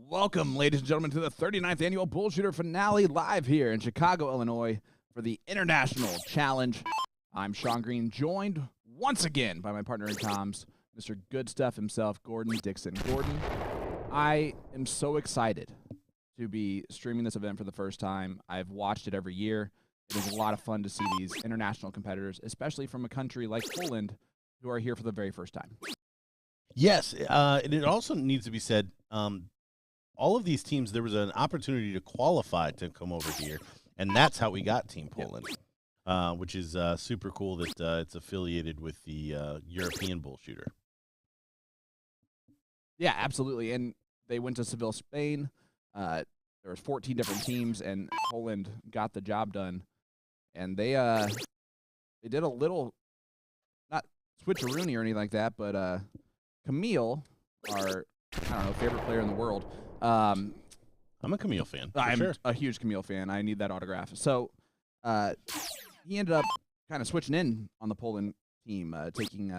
Welcome, ladies and gentlemen, to the 39th annual BullShooter finale live here in Chicago, Illinois for the International Challenge. I'm Sean Green, joined once again by my partner in comms, Mr. Good Stuff himself, Gordon Dixon. Gordon, I am so excited to be streaming this event for the first time. I've watched it every year. It is a lot of fun to see these international competitors, especially from a country like Poland, who are here for the very first time. Yes, and it also needs to be said, all of these teams, there was an opportunity to qualify to come over here, and that's how we got Team Poland, which is super cool that it's affiliated with the European BullShooter. Yeah, absolutely. And they went to Seville, Spain. There was 14 different teams, and Poland got the job done. And they did a little, not switcheroonie or anything like that, but Camille, our, I don't know, favorite player in the world. I'm a Camille fan. I'm a huge Camille fan. I need that autograph. So he ended up kind of switching in on the Poland team, taking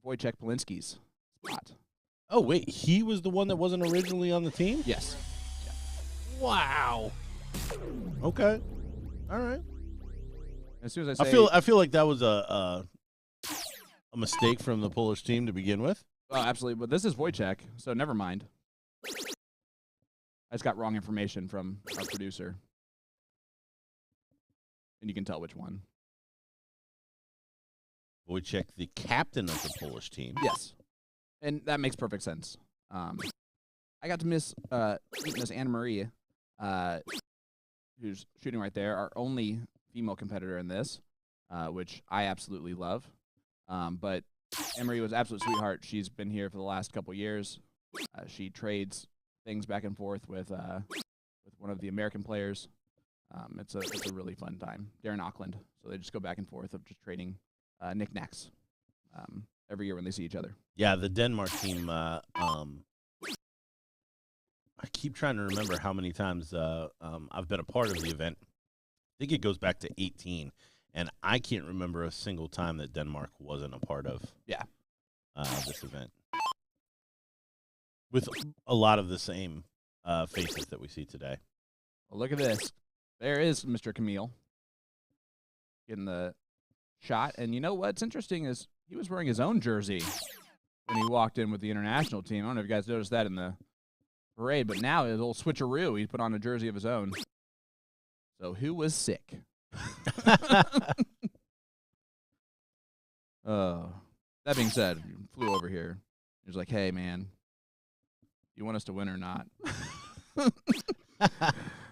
Wojciech Poliński's spot. Oh, wait, he was the one that wasn't originally on the team? Yes. Yeah. Wow. Okay. All right. As soon as I say, I feel like that was a mistake from the Polish team to begin with. oh, absolutely. But this is Wojciech, so never mind. I just got wrong information from our producer. And you can tell which one. Wojciech, the captain of the Polish team. Yes. And that makes perfect sense. I got to meet Miss Anna Marie, who's shooting right there, our only female competitor in this, which I absolutely love. But Anna Marie was an absolute sweetheart. She's been here for the last couple years. She trades things back and forth with one of the American players. It's a really fun time. Darren Auckland. So they just go back and forth of just trading knickknacks every year when they see each other. Yeah, the Denmark team, I keep trying to remember how many times I've been a part of the event. I think it goes back to 18, and I can't remember a single time that Denmark wasn't a part of this event. With a lot of the same faces that we see today. Well, look at this. There is Mr. Camille getting the shot. And you know what's interesting is he was wearing his own jersey when he walked in with the international team. I don't know if you guys noticed that in the parade, but now his little switcheroo, he put on a jersey of his own. So who was sick? That being said, he flew over here. He was like, hey, man, you want us to win or not?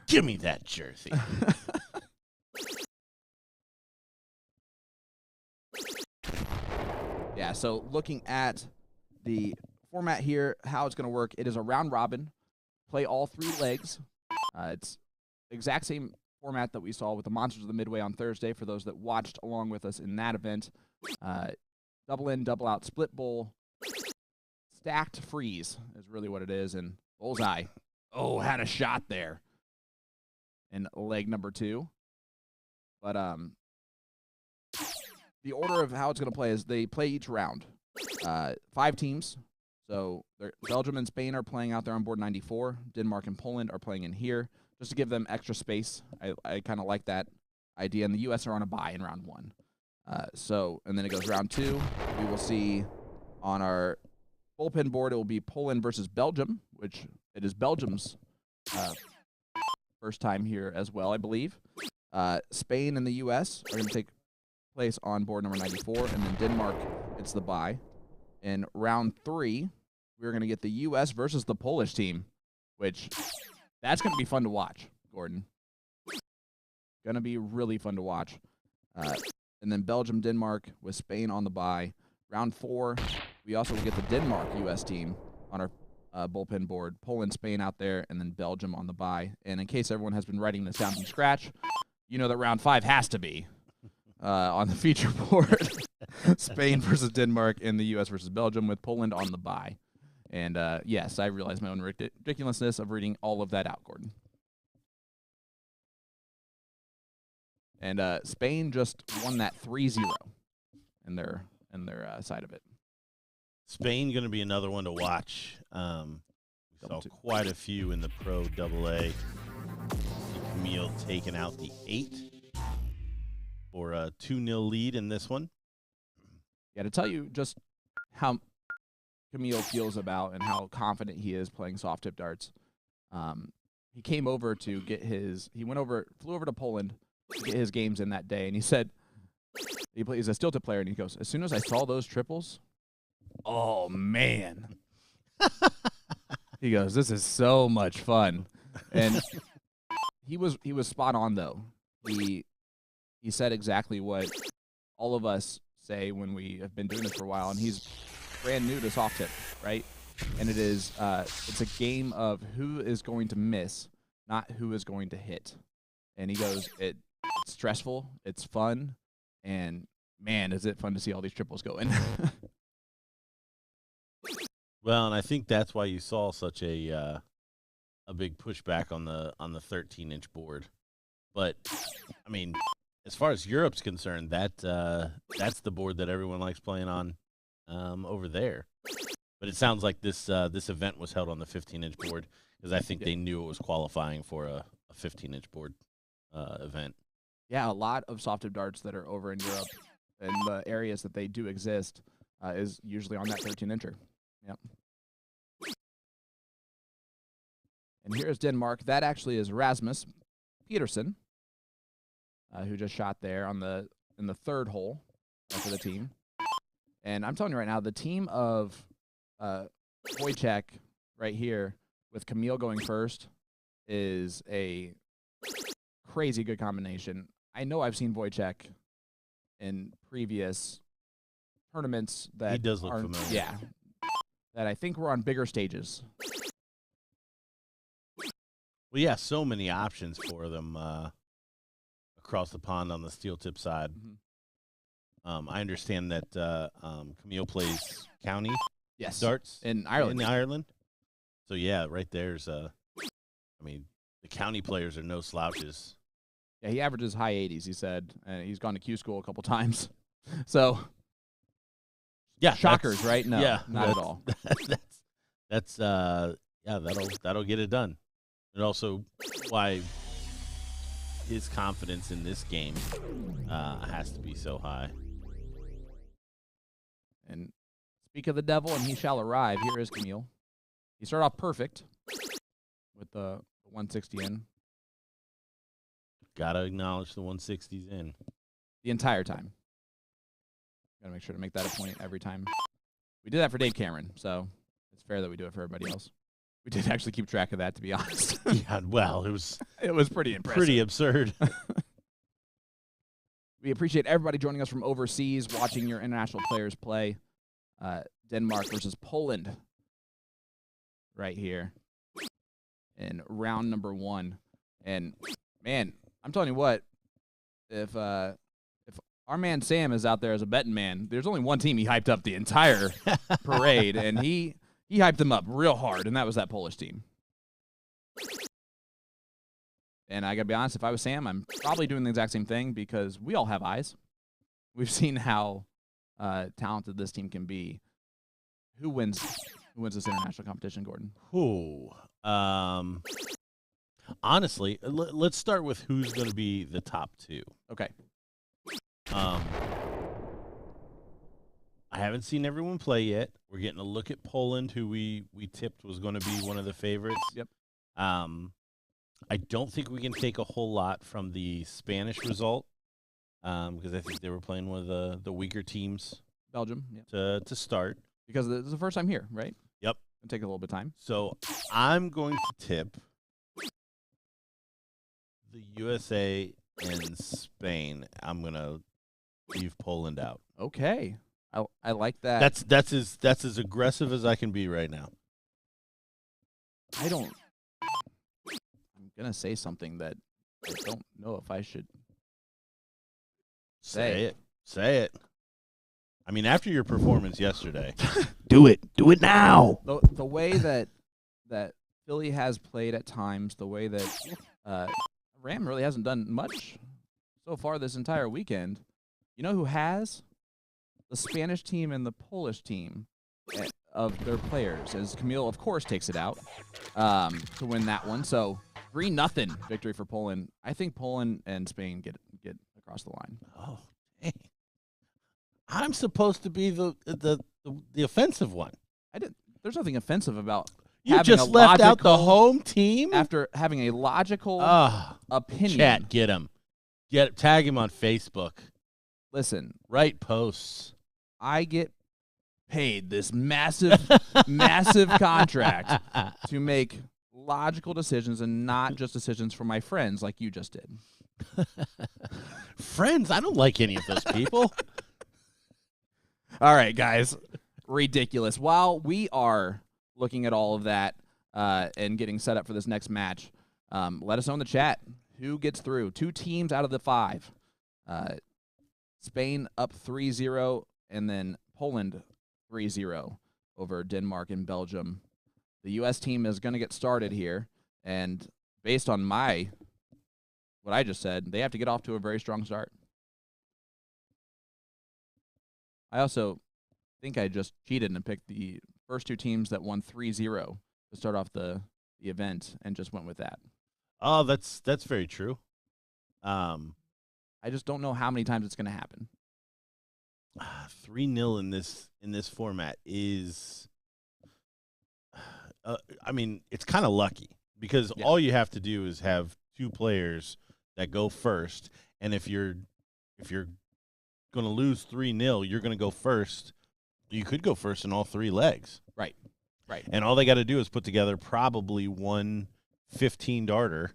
Give me that jersey. Yeah, so looking at the format here, how it's going to work, it is a round robin. Play all three legs. It's exact same format that we saw with the Monsters of the Midway on Thursday for those that watched along with us in that event. Double in, double out, split bowl. Stacked freeze is really what it is, and bullseye. Oh, had a shot there in leg number 2. But the order of how it's going to play is they play each round. 5 teams. So Belgium and Spain are playing out there on board 94. Denmark and Poland are playing in here just to give them extra space. I kind of like that idea. And the U.S. are on a bye in round 1. And then it goes round 2. We will see on our bullpen board, it will be Poland versus Belgium, which it is Belgium's first time here as well, I believe. Spain and the U.S. are going to take place on board number 94, and then Denmark, it's the bye. In round 3, we're going to get the U.S. versus the Polish team, which that's going to be fun to watch, Gordon. Going to be really fun to watch. And then Belgium, Denmark with Spain on the bye. Round 4, we also will get the Denmark-U.S. team on our bullpen board. Poland, Spain out there, and then Belgium on the bye. And in case everyone has been writing this down from scratch, you know that round 5 has to be on the feature board. Spain versus Denmark and the U.S. versus Belgium with Poland on the bye. And, yes, I realize my own ridiculousness of reading all of that out, Gordon. And Spain just won that 3-0 in their side of it. Spain going to be another one to watch. We Saw quite a few in the Pro AA. Camille taking out the 8 for a 2-0 lead in this one. Yeah, to tell you just how Camille feels about and how confident he is playing soft tip darts. He came over to get flew over to Poland to get his games in that day, and he said he's a steel tip player, and he goes, as soon as I saw those triples, oh man. He goes, this is so much fun. And he was spot on though. He said exactly what all of us say when we have been doing this for a while, and he's brand new to soft tip, right? And it's a game of who is going to miss, not who is going to hit. And he goes, it's stressful, it's fun, and man, is it fun to see all these triples go in. Well, and I think that's why you saw such a big pushback on the 13-inch board. But I mean, as far as Europe's concerned, that's the board that everyone likes playing on over there. But it sounds like this event was held on the 15-inch board because I think they knew it was qualifying for a 15-inch board event. Yeah, a lot of soft tip darts that are over in Europe and the areas that they do exist is usually on that 13-incher. Yep. And here's Denmark. That actually is Rasmus Peterson, who just shot there in the third hole for the team. And I'm telling you right now, the team of Wojciech right here with Camille going first is a crazy good combination. I know I've seen Wojciech in previous tournaments that he does look familiar. Yeah, that I think were on bigger stages. Well, yeah, so many options for them across the pond on the steel tip side. Mm-hmm. I understand that Camille plays county darts in Ireland. So, yeah, right there's I mean, the county players are no slouches. Yeah, he averages high 80s, he said, and he's gone to Q school a couple times. So, yeah, shockers, right? No, yeah, not at all. That's that'll get it done. And also why his confidence in this game has to be so high. And speak of the devil, and he shall arrive. Here is Camille. He started off perfect with the 160 in. Gotta acknowledge the 160s in. The entire time. Gotta make sure to make that a point every time. We did that for Dave Cameron, so it's fair that we do it for everybody else. We did actually keep track of that, to be honest. Yeah, well, it was pretty impressive. Pretty absurd. We appreciate everybody joining us from overseas, watching your international players play. Denmark versus Poland right here in round number 1. And, man, I'm telling you what, if our man Sam is out there as a betting man, there's only one team he hyped up the entire parade, and he hyped them up real hard, and that was that Polish team. And I got to be honest, if I was Sam, I'm probably doing the exact same thing because we all have eyes. We've seen how talented this team can be. Who wins this international competition, Gordon? Ooh. Honestly, let's start with who's going to be the top 2. Okay. I haven't seen everyone play yet. We're getting a look at Poland, who we tipped was going to be one of the favorites. Yep. I don't think we can take a whole lot from the Spanish result because I think they were playing one of the weaker teams. Belgium. Yep. To start. Because this is the first time here, right? Yep. It'll take a little bit of time. So I'm going to tip the USA and Spain. I'm going to leave Poland out. Okay. I like that. That's as aggressive as I can be right now. I'm going to say something that I don't know if I should say it. Say it. I mean, after your performance yesterday. Do it. Do it now. The way that Philly has played at times, the way that Ram really hasn't done much so far this entire weekend. You know who has? The Spanish team and the Polish team of their players, as Camille, of course, takes it out to win that one. So 3-0 victory for Poland. I think Poland and Spain get across the line. Oh, dang. I'm supposed to be the offensive one. There's nothing offensive about You having just a left out the logical- home team? after having a logical opinion. Chat, get him. Tag him on Facebook. Listen, Write posts. I get paid this massive contract to make logical decisions and not just decisions for my friends like you just did. Friends? I don't like any of those people. All right, guys. Ridiculous. While we are looking at all of that and getting set up for this next match, let us know in the chat who gets through. 2 teams out of the 5. Spain up 3-0, and then Poland 3-0 over Denmark and Belgium. The U.S. team is going to get started here, and based on what I just said, they have to get off to a very strong start. I also think I just cheated and picked the first 2 teams that won 3-0 to start off the event and just went with that. Oh, that's very true. I just don't know how many times it's going to happen. 3-0 in this format is I mean, it's kind of lucky because all you have to do is have 2 players that go first, and if you're going to lose 3-0, you're going to go first. You could go first in all 3 legs. Right. And all they got to do is put together probably one 15-darter.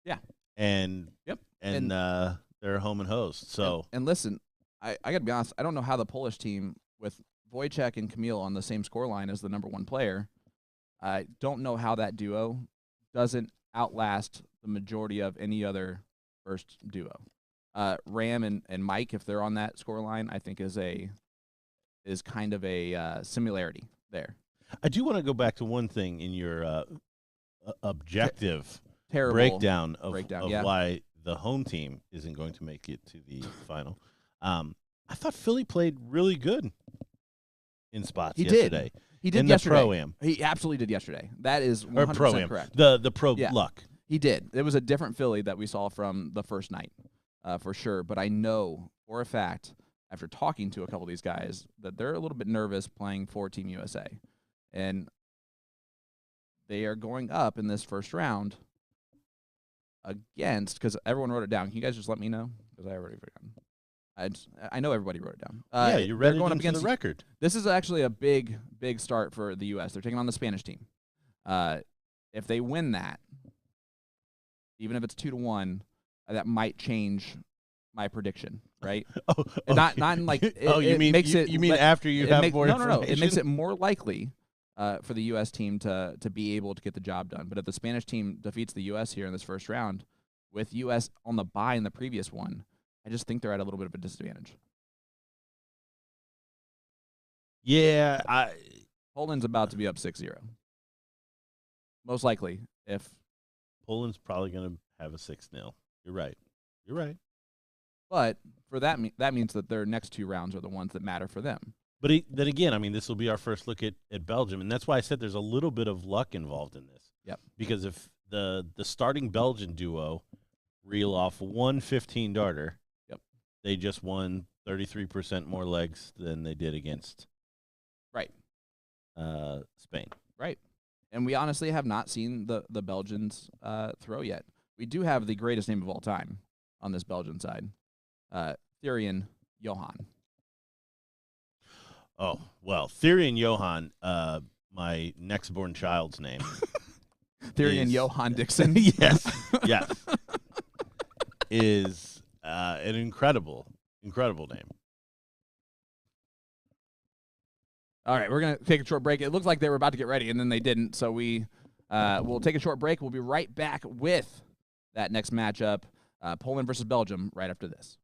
Yeah. And they're home and host. So and listen, I got to be honest, I don't know how the Polish team with Wojciech and Camille on the same scoreline as the number 1 player, I don't know how that duo doesn't outlast the majority of any other first duo. Ram and Mike, if they're on that scoreline, I think is kind of a similarity there. I do want to go back to one thing in your objective Terrible breakdown of yeah. why the home team isn't going to make it to the final. I thought Philly played really good in spots yesterday. He did in yesterday. The Pro-Am. He absolutely did yesterday. That is 100% Pro-Am. correct. The Pro luck. He did. It was a different Philly that we saw from the first night, for sure. But I know for a fact, after talking to a couple of these guys, that they're a little bit nervous playing for Team USA. And they are going up in this first round against, because everyone wrote it down. Can you guys just let me know? Because I already forgot. I know everybody wrote it down. Yeah, you read it going up into against the record. This is actually a big start for the U.S. They're taking on the Spanish team. If they win that, even if it's 2-1, that might change my prediction, right? Not in like you mean after you have more information? No. It makes it more likely for the U.S. team to be able to get the job done. But if the Spanish team defeats the U.S. here in this first round, with U.S. on the bye in the previous one, I just think they're at a little bit of a disadvantage. Yeah, Poland's about to be up 6-0. Most likely, if Poland's probably going to have a 6-0. You're right. But for that means that their next 2 rounds are the ones that matter for them. But then again, I mean, this will be our first look at Belgium, and that's why I said there's a little bit of luck involved in this. Yep. Because if the starting Belgian duo reel off one 15-darter, they just won 33% more legs than they did against Spain. Right. And we honestly have not seen the Belgians throw yet. We do have the greatest name of all time on this Belgian side, Thierry Johan. Oh, well, Thierry and Johan, my next-born child's name. Thierry and Johan Dixon. Yes. Is an incredible name. All right, we're going to take a short break. It looks like they were about to get ready, and then they didn't. So we'll take a short break. We'll be right back with that next matchup, Poland versus Belgium, right after this.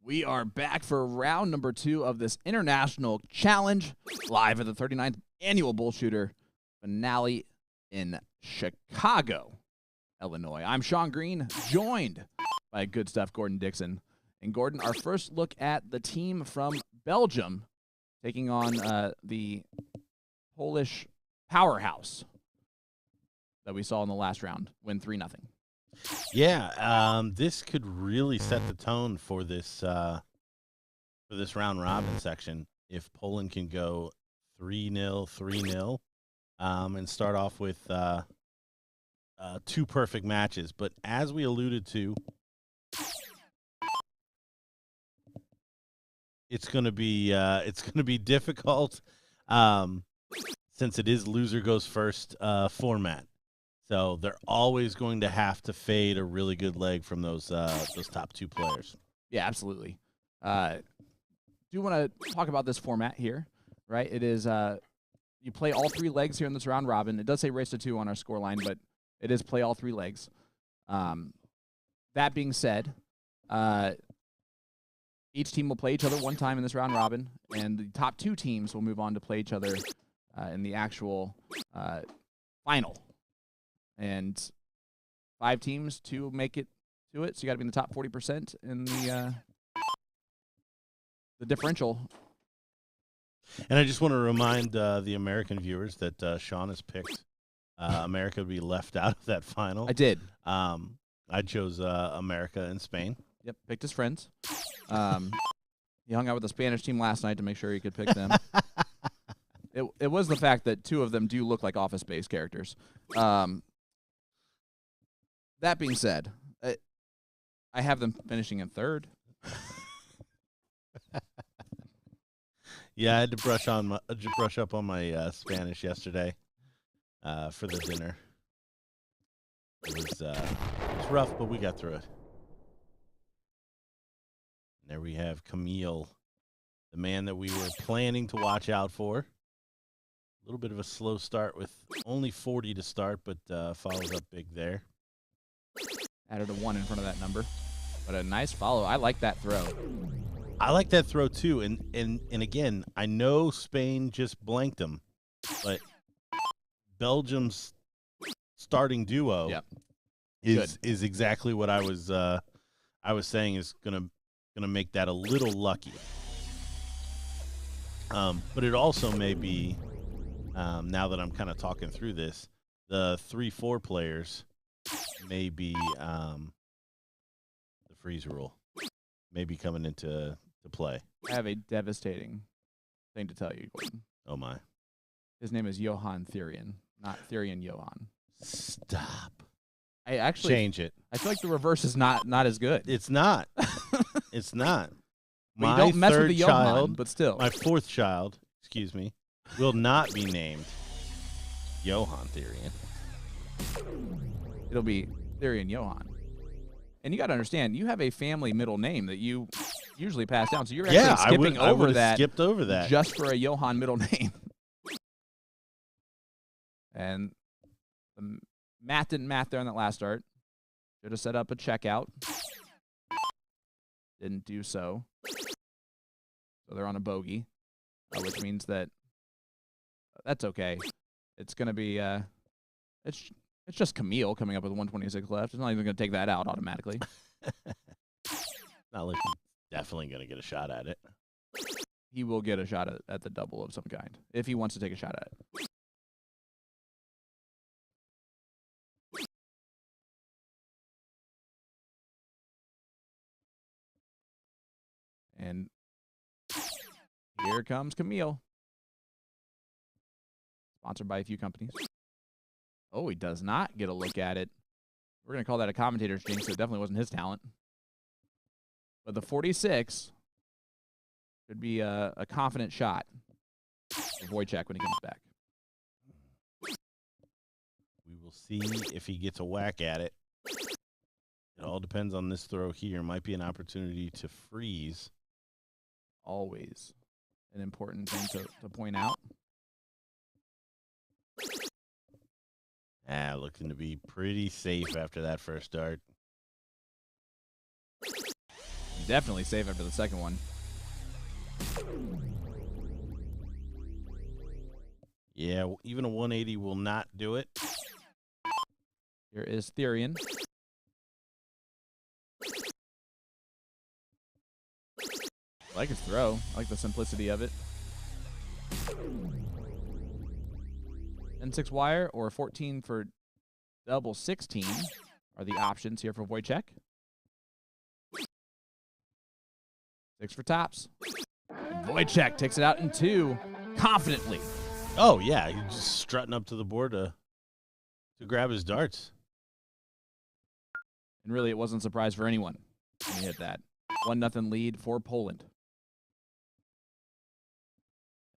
We are back for round number 2 of this international challenge, live at the 39th annual BullShooter finale in Chicago, Illinois. I'm Sean Green, joined by good stuff Gordon Dixon. And Gordon, our first look at the team from Belgium taking on the Polish powerhouse that we saw in the last round, win 3-0. Yeah, this could really set the tone for this round robin section. If Poland can go 3-0, 3-0, and start off with 2 perfect matches. But as we alluded to, it's going to be difficult since it is loser goes first format. So they're always going to have to fade a really good leg from those top 2 players. Yeah, absolutely. Do want to talk about this format here, right? It is you play all 3 legs here in this round robin. It does say race to 2 on our score line, but it is play all 3 legs. That being said, each team will play each other one time in this round robin, and the top 2 teams will move on to play each other in the actual final. And 5 teams to make it to it, so you got to be in the top 40% in the differential. And I just want to remind the American viewers that Sean has picked America to be left out of that final. I did. I chose America and Spain. Yep, picked his friends. He hung out with the Spanish team last night to make sure he could pick them. It was the fact that 2 of them do look like Office Space characters. That being said, I have them finishing in 3rd. Yeah, I had to brush up on my Spanish yesterday for the dinner. It was rough, but we got through it. And there we have Camille, the man that we were planning to watch out for. A little bit of a slow start with only 40 to start, but follows up big there. Added a 1 in front of that number. But a nice follow. I like that throw. I like that throw too. And again, I know Spain just blanked them, but Belgium's starting duo is exactly what I was saying is gonna make that a little lucky. But it also may be, now that I'm kind of talking through this, the 3-4 players may be the freeze rule may be coming into play. I have a devastating thing to tell you, Gordon. Oh, my. His name is Johan Therian, not Therian Johan. Stop. I actually change it. I feel like the reverse is not as good. It's not. It's not. But you don't mess with the Johan, but still. My 4th child, excuse me, will not be named Johan Therian. It'll be Therian Johan. And you got to understand, you have a family middle name that you usually pass down, so you're actually skipped over that just for a Johan middle name. And the Matt didn't math there on that last start. Should have set up a checkout. Didn't do so. So they're on a bogey, which means that that's okay. It's going to be it's just Camille coming up with 126 left. It's not even going to take that out automatically. Not like he's definitely going to get a shot at it. He will get a shot at the double of some kind if he wants to take a shot at it. And here comes Camille. Sponsored by a few companies. Oh, he does not get a look at it. We're going to call that a commentator's jinx, so it definitely wasn't his talent. But the 46 could be a confident shot for Wojciech when he comes back. We will see if he gets a whack at it. It all depends on this throw here. Might be an opportunity to freeze. Always an important thing to point out. Looking to be pretty safe after that first start. definitely safe after the second one. Yeah, even a 180 will not do it. Here is Therian. I like his throw. I like the simplicity of it. N6 wire or 14 for double 16 are the options here for Wojciech. 6 for tops. And Wojciech takes it out in 2 confidently. Oh, yeah, he's just strutting up to the board to grab his darts. And really, it wasn't a surprise for anyone when he hit that. 1-0 lead for Poland.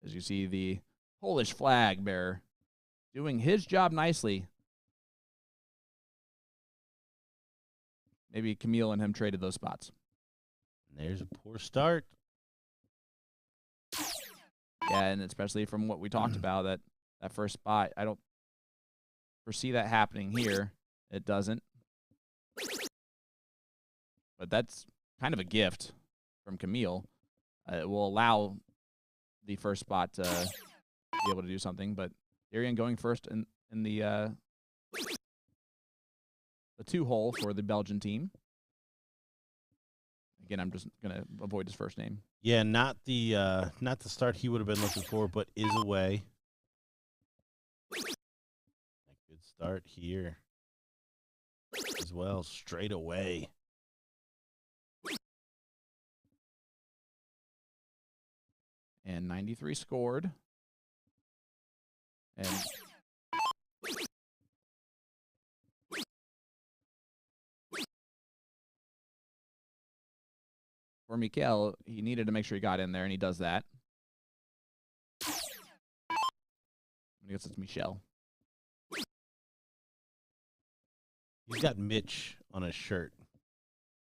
As you see the Polish flag bearer doing his job nicely. Maybe Camille and him traded those spots. And there's a poor start. Yeah, and especially from what we talked about, that first spot, I don't foresee that happening here. It doesn't. But that's kind of a gift from Camille. It will allow the first spot to be able to do something. But Darian going first in the 2-hole for the Belgian team. Again, I'm just gonna avoid his first name. Yeah, not the start he would have been looking for, but is away. A good start here as well, straight away. And 93 scored. And for Mikael, he needed to make sure he got in there, and he does that. I guess it's Michelle. He's got Mitch on his shirt.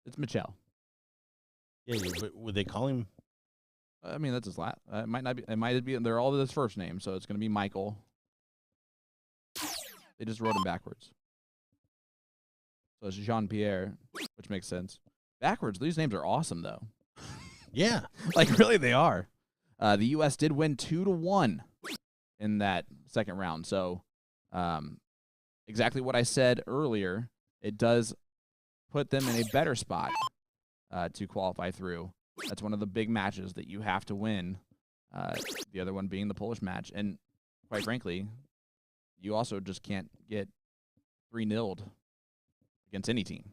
It's Michelle. Yeah, but would they call him? I mean, that's his last. It might not be. It might be. They're all his first name, so it's going to be Michael. They just wrote him backwards. So it's Jean-Pierre, which makes sense. Backwards. These names are awesome, though. Yeah. Like, really, they are. The U.S. did win 2-1 in that second round. So exactly what I said earlier, it does put them in a better spot to qualify through. That's one of the big matches that you have to win, the other one being the Polish match. And quite frankly, you also just can't get 3-0'd against any team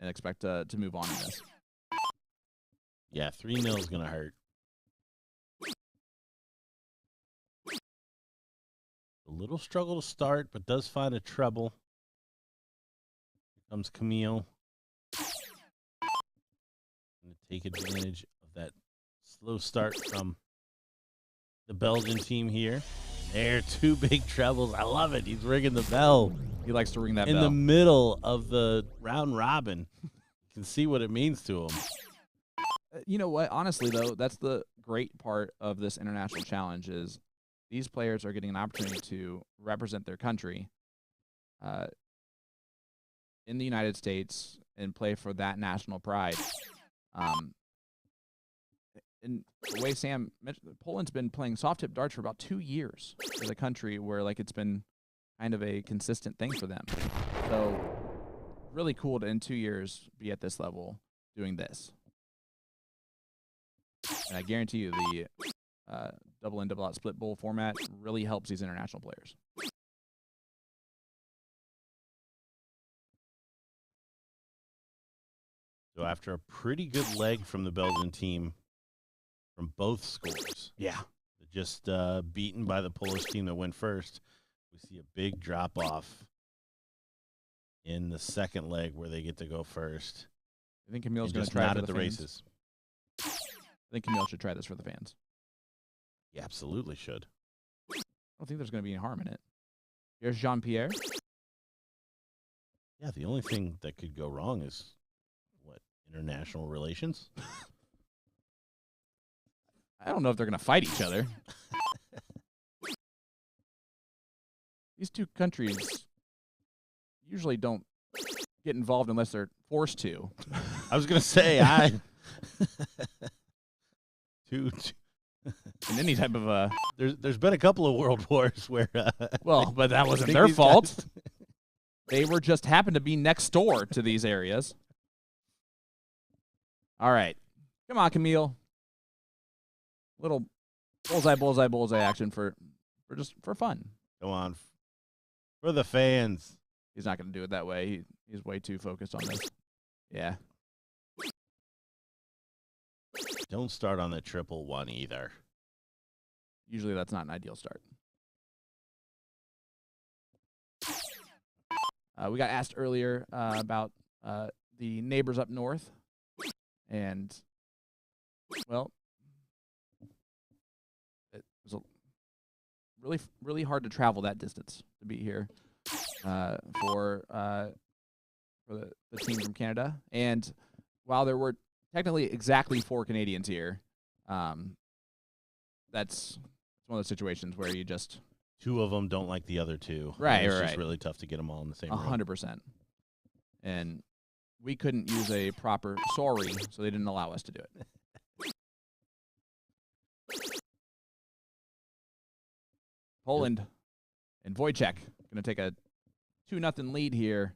and expect to move on in this. Yeah, 3-0 is going to hurt. A little struggle to start, but does find a treble. Here comes Camille. Going to take advantage of that slow start from the Belgian team here. There, 2 big trebles. I love it. He's ringing the bell. He likes to ring that in bell. the middle of the round robin. You can see what it means to him. You know what? Honestly, though, that's the great part of this international challenge is these players are getting an opportunity to represent their country in the United States and play for that national pride. And the way Sam mentioned, Poland's been playing soft-tip darts for about 2 years as a country where, like, it's been kind of a consistent thing for them. So really cool to, in 2 years, be at this level doing this. And I guarantee you the double-in, double-out split bowl format really helps these international players. So after a pretty good leg from the Belgian team from both scores. Yeah. Just beaten by the Polish team that went first. We see a big drop-off in the second leg where they get to go first. I think Camille's going to just try not it at the races. I think Camille should try this for the fans. He absolutely should. I don't think there's going to be any harm in it. Here's Jean-Pierre. Yeah, the only thing that could go wrong is, what, international relations? I don't know if they're going to fight each other. These two countries usually don't get involved unless they're forced to. I was going to say, two. In any type of There's been a couple of world wars where. Well, but that I wasn't think their these fault. guys- They were just happened to be next door to these areas. All right. Come on, Camille. Little bullseye action for fun. Come on, for the fans. He's not going to do it that way. He's way too focused on this. Yeah. Don't start on the 1-1 either. Usually that's not an ideal start. We got asked earlier about the neighbors up north. And, well, it was really hard to travel that distance to be here for the team from Canada. And while there were technically exactly 4 Canadians here, that's one of those situations where you just 2 of them don't like the other 2. Right, It's right. just really tough to get them all in the same room. 100%. And we couldn't use a proper sorry, so they didn't allow us to do it. Poland and Wojciech going to take a 2-0 lead here.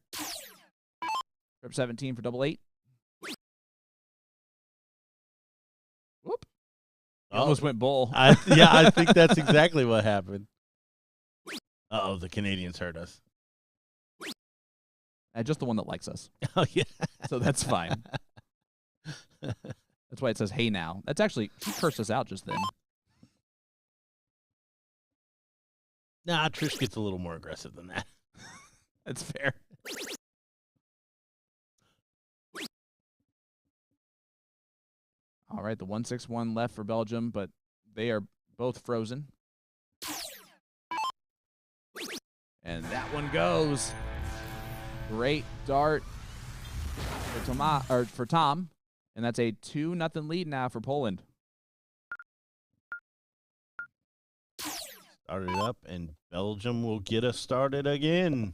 Rep 17 for double 8. Whoop. He almost went bull. I think that's exactly what happened. Uh-oh, the Canadians hurt us. Just the one that likes us. Oh, yeah. So that's fine. That's why it says, hey, now. That's actually, she cursed us out just then. Nah, Trish gets a little more aggressive than that. That's fair. All right, the 1-6-1 left for Belgium, but they are both frozen. And that one goes. Great dart for Tom, and that's a 2-0 lead now for Poland. Started up, and Belgium will get us started again.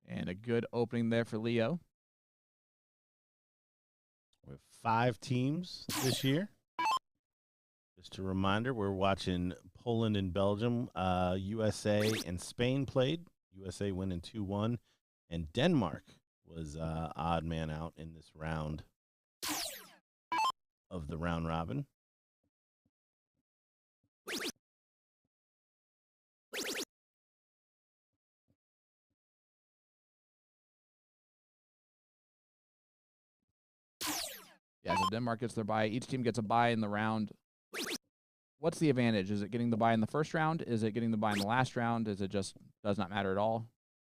And a good opening there for Leo. We have 5 teams this year. Just a reminder, we're watching Poland and Belgium. USA and Spain played. USA winning 2-1. And Denmark was odd man out in this round of the round robin. Yeah, so Denmark gets their bye. Each team gets a bye in the round. What's the advantage? Is it getting the bye in the first round? Is it getting the bye in the last round? Is it just does not matter at all?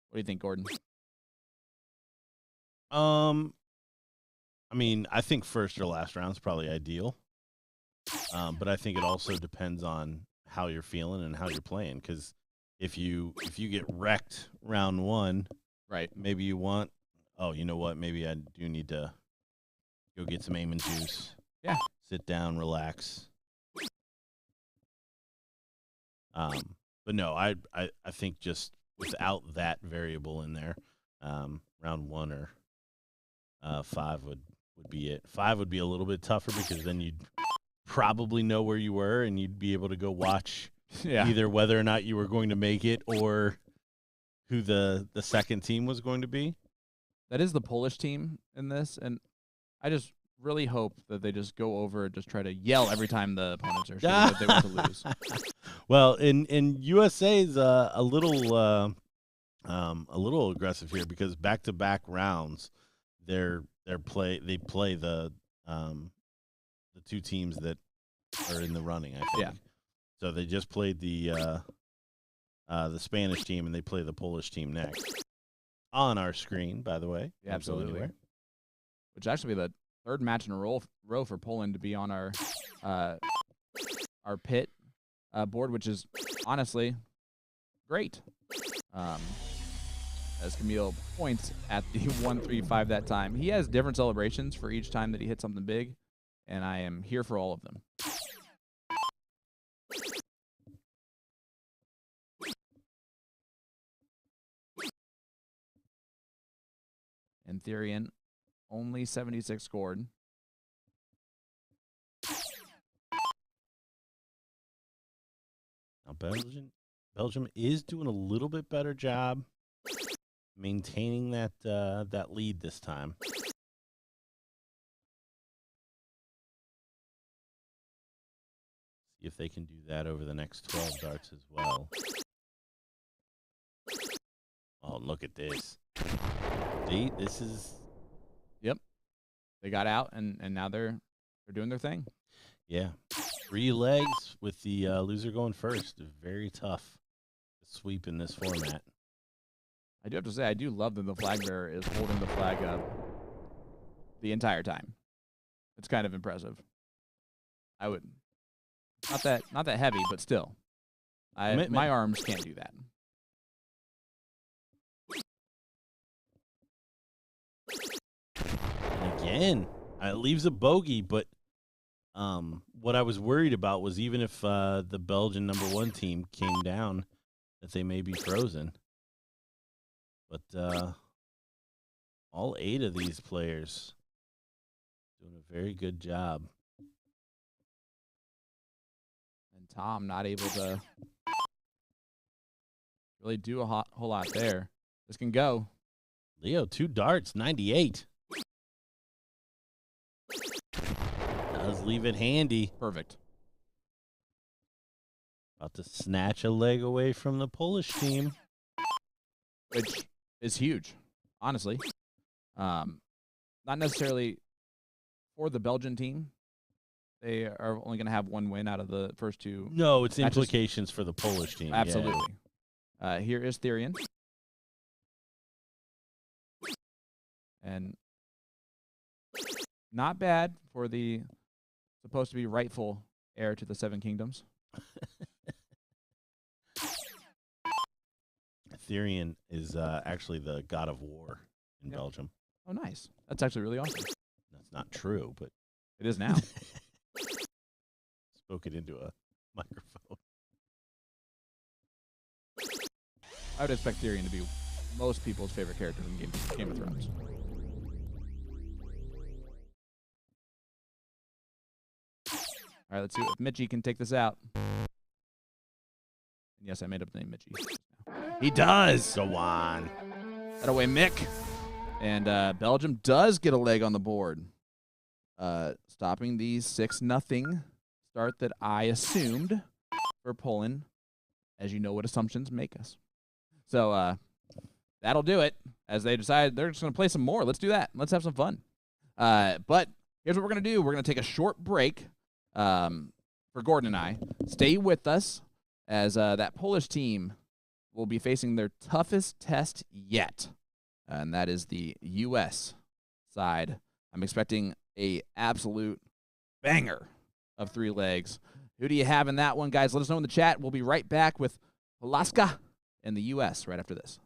What do you think, Gordon? I mean, I think first or last round is probably ideal. But I think it also depends on how you're feeling and how you're playing. Because if you get wrecked round 1, right? Maybe you want, oh, you know what? Maybe I do need to go get some aim and juice. Yeah. Sit down, relax. But no, I think just without that variable in there, round 1 or 5 would be it. 5 would be a little bit tougher because then you'd probably know where you were and you'd be able to go watch either whether or not you were going to make it or who the second team was going to be. That is the Polish team in this, and I just really hope that they just go over and just try to yell every time the opponents are showing that they want to lose. Well, in USA's a little aggressive here because back-to-back rounds, they play the 2 teams that are in the running. I think. Yeah. So they just played the Spanish team and they play the Polish team next on our screen. By the way, Yeah, absolutely. Which actually be the 3rd match in a row for Poland to be on our pit board, which is honestly great. As Camille points at the 1-3-5 that time. He has different celebrations for each time that he hits something big. and I am here for all of them. And Therian only 76 scored. Now Belgium is doing a little bit better job maintaining that that lead this time. See if they can do that over the next 12 darts as well. Oh, look at this. See, this is... Yep. They got out, and now they're doing their thing. Yeah. 3 legs with the loser going first. Very tough to sweep in this format. I do have to say, I do love that the flag bearer is holding the flag up the entire time. It's kind of impressive. I would... Not that heavy, but still. My arms can't do that. And again, it leaves a bogey, but what I was worried about was even if the Belgian #1 team came down, that they may be frozen. But all 8 of these players doing a very good job. And Tom not able to really do a whole lot there. This can go. Leo, 2 darts, 98. Does leave it handy. Perfect. About to snatch a leg away from the Polish team. Which is huge, honestly. Not necessarily for the Belgian team. They are only going to have 1 win out of the first 2. No, it's matches. Implications for the Polish team. Absolutely. Yeah. Here is Therian. And not bad for the supposed to be rightful heir to the 7 kingdoms. Therian is actually the god of war in Belgium. Oh, nice. That's actually really awesome. That's not true, but it is now. Spoke it into a microphone. I would expect Therian to be most people's favorite character in Game of Thrones. All right, let's see if Mitchie can take this out. And yes, I made up the name Mitchie. He does. Go on. That away, Mick. And Belgium does get a leg on the board, stopping the 6-0 start that I assumed for Poland, as you know what assumptions make us. So that'll do it, as they decide they're just going to play some more. Let's do that. Let's have some fun. But here's what we're going to do. We're going to take a short break for Gordon and I. Stay with us, as that Polish team will be facing their toughest test yet, and that is the U.S. side. I'm expecting a absolute banger of 3 legs. Who do you have in that one, guys? Let us know in the chat. We'll be right back with Alaska and the U.S. right after this.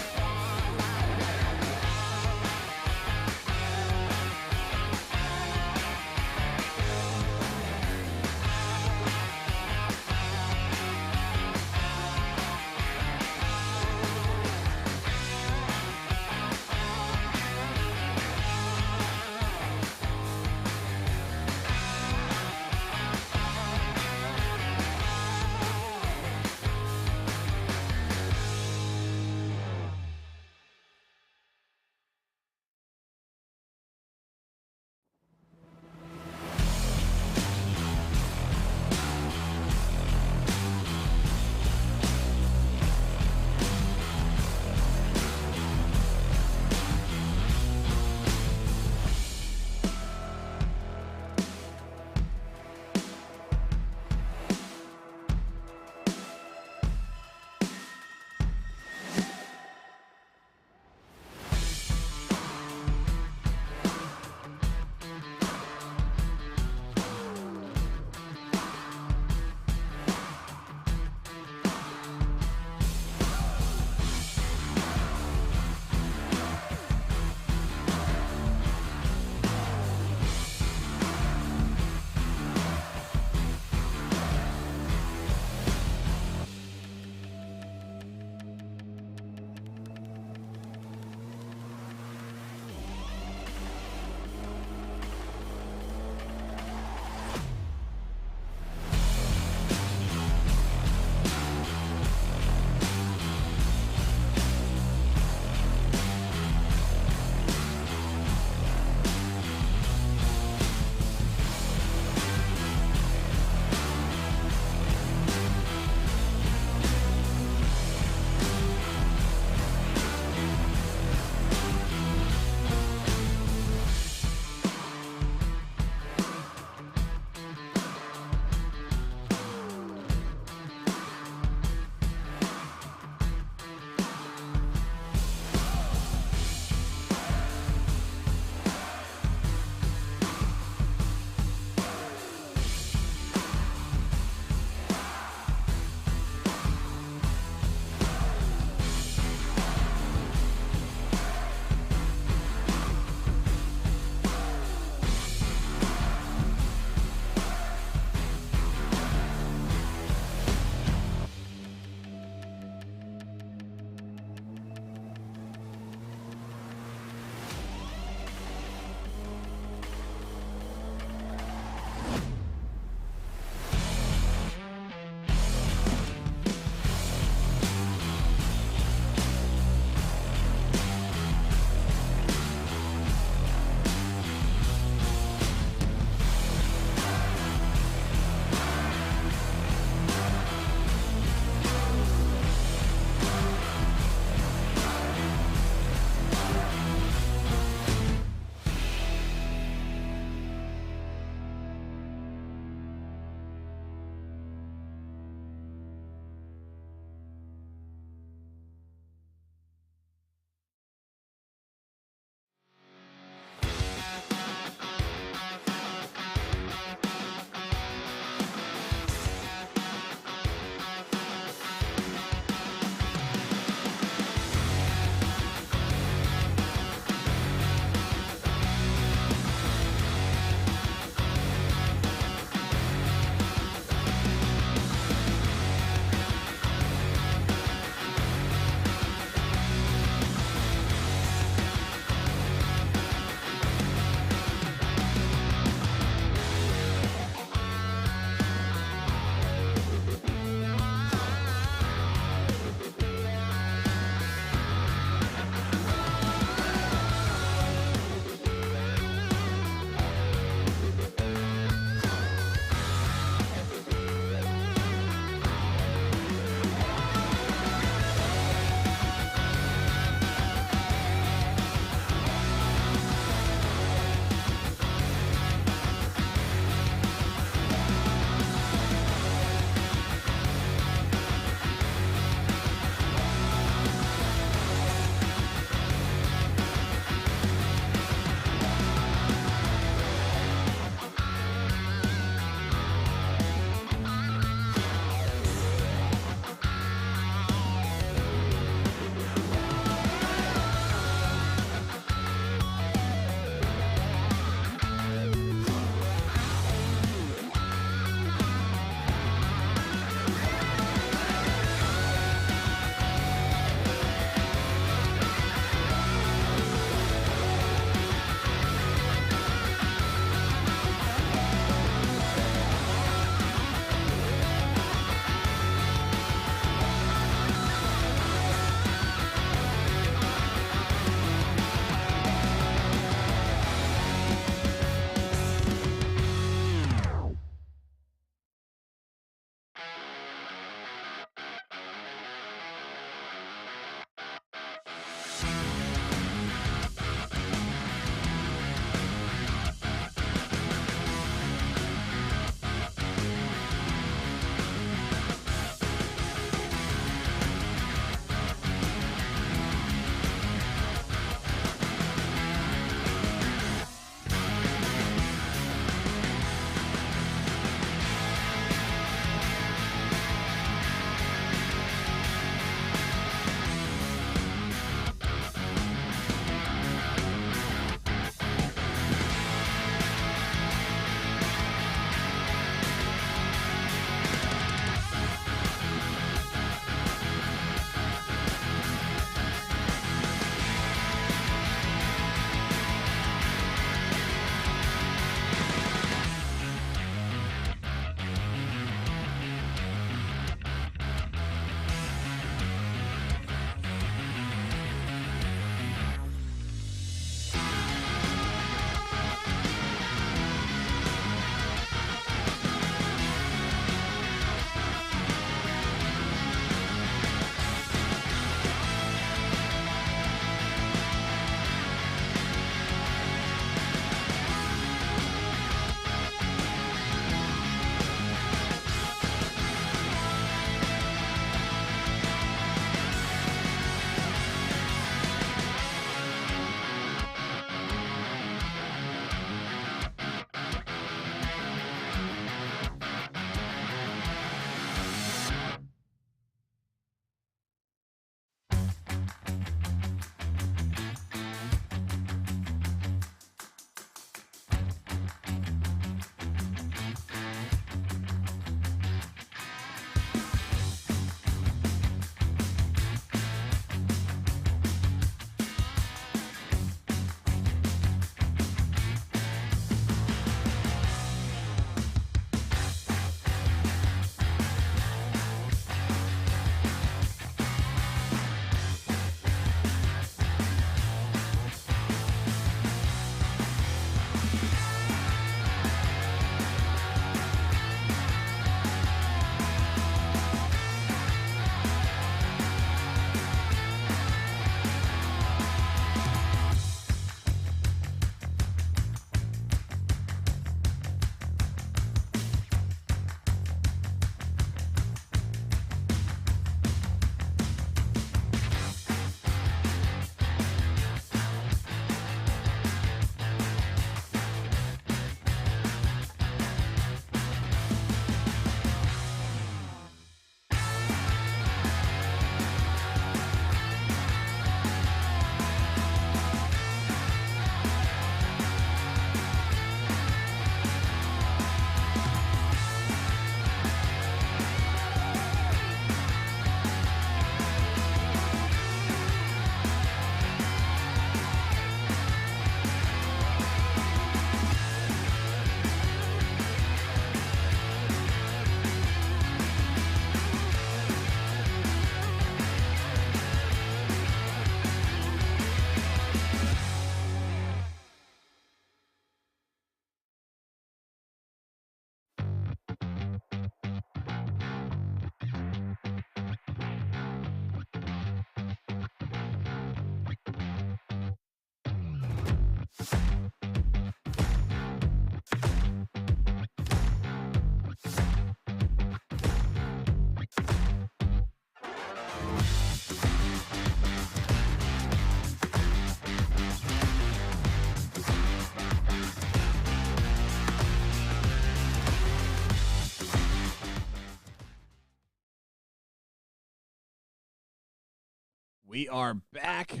We are back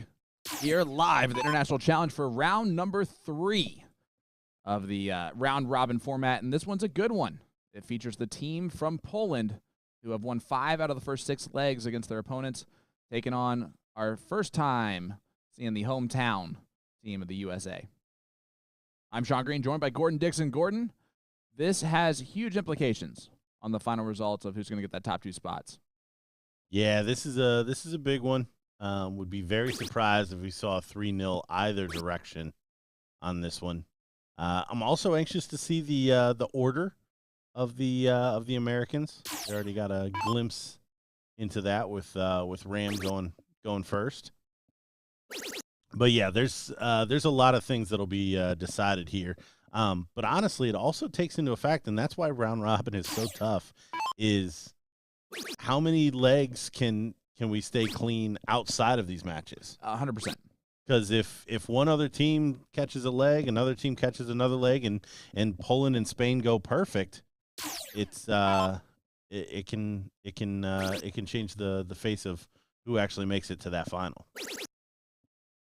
here live at the International Challenge for round number 3 of the round-robin format, and this one's a good one. It features the team from Poland who have won 5 out of the first 6 legs against their opponents, taking on our first time seeing the hometown team of the USA. I'm Sean Green, joined by Gordon Dixon. Gordon, this has huge implications on the final results of who's going to get that top 2 spots. Yeah, this is a big one. Would be very surprised if we saw a 3-0 either direction on this one. I'm also anxious to see the order of the Americans. They already got a glimpse into that with Ram going first. But yeah, there's a lot of things that'll be decided here. But honestly, it also takes into effect, and that's why round robin is so tough, is how many legs can we stay clean outside of these matches? 100%. Because if one other team catches a leg, another team catches another leg, and Poland and Spain go perfect, it's it can change the face of who actually makes it to that final.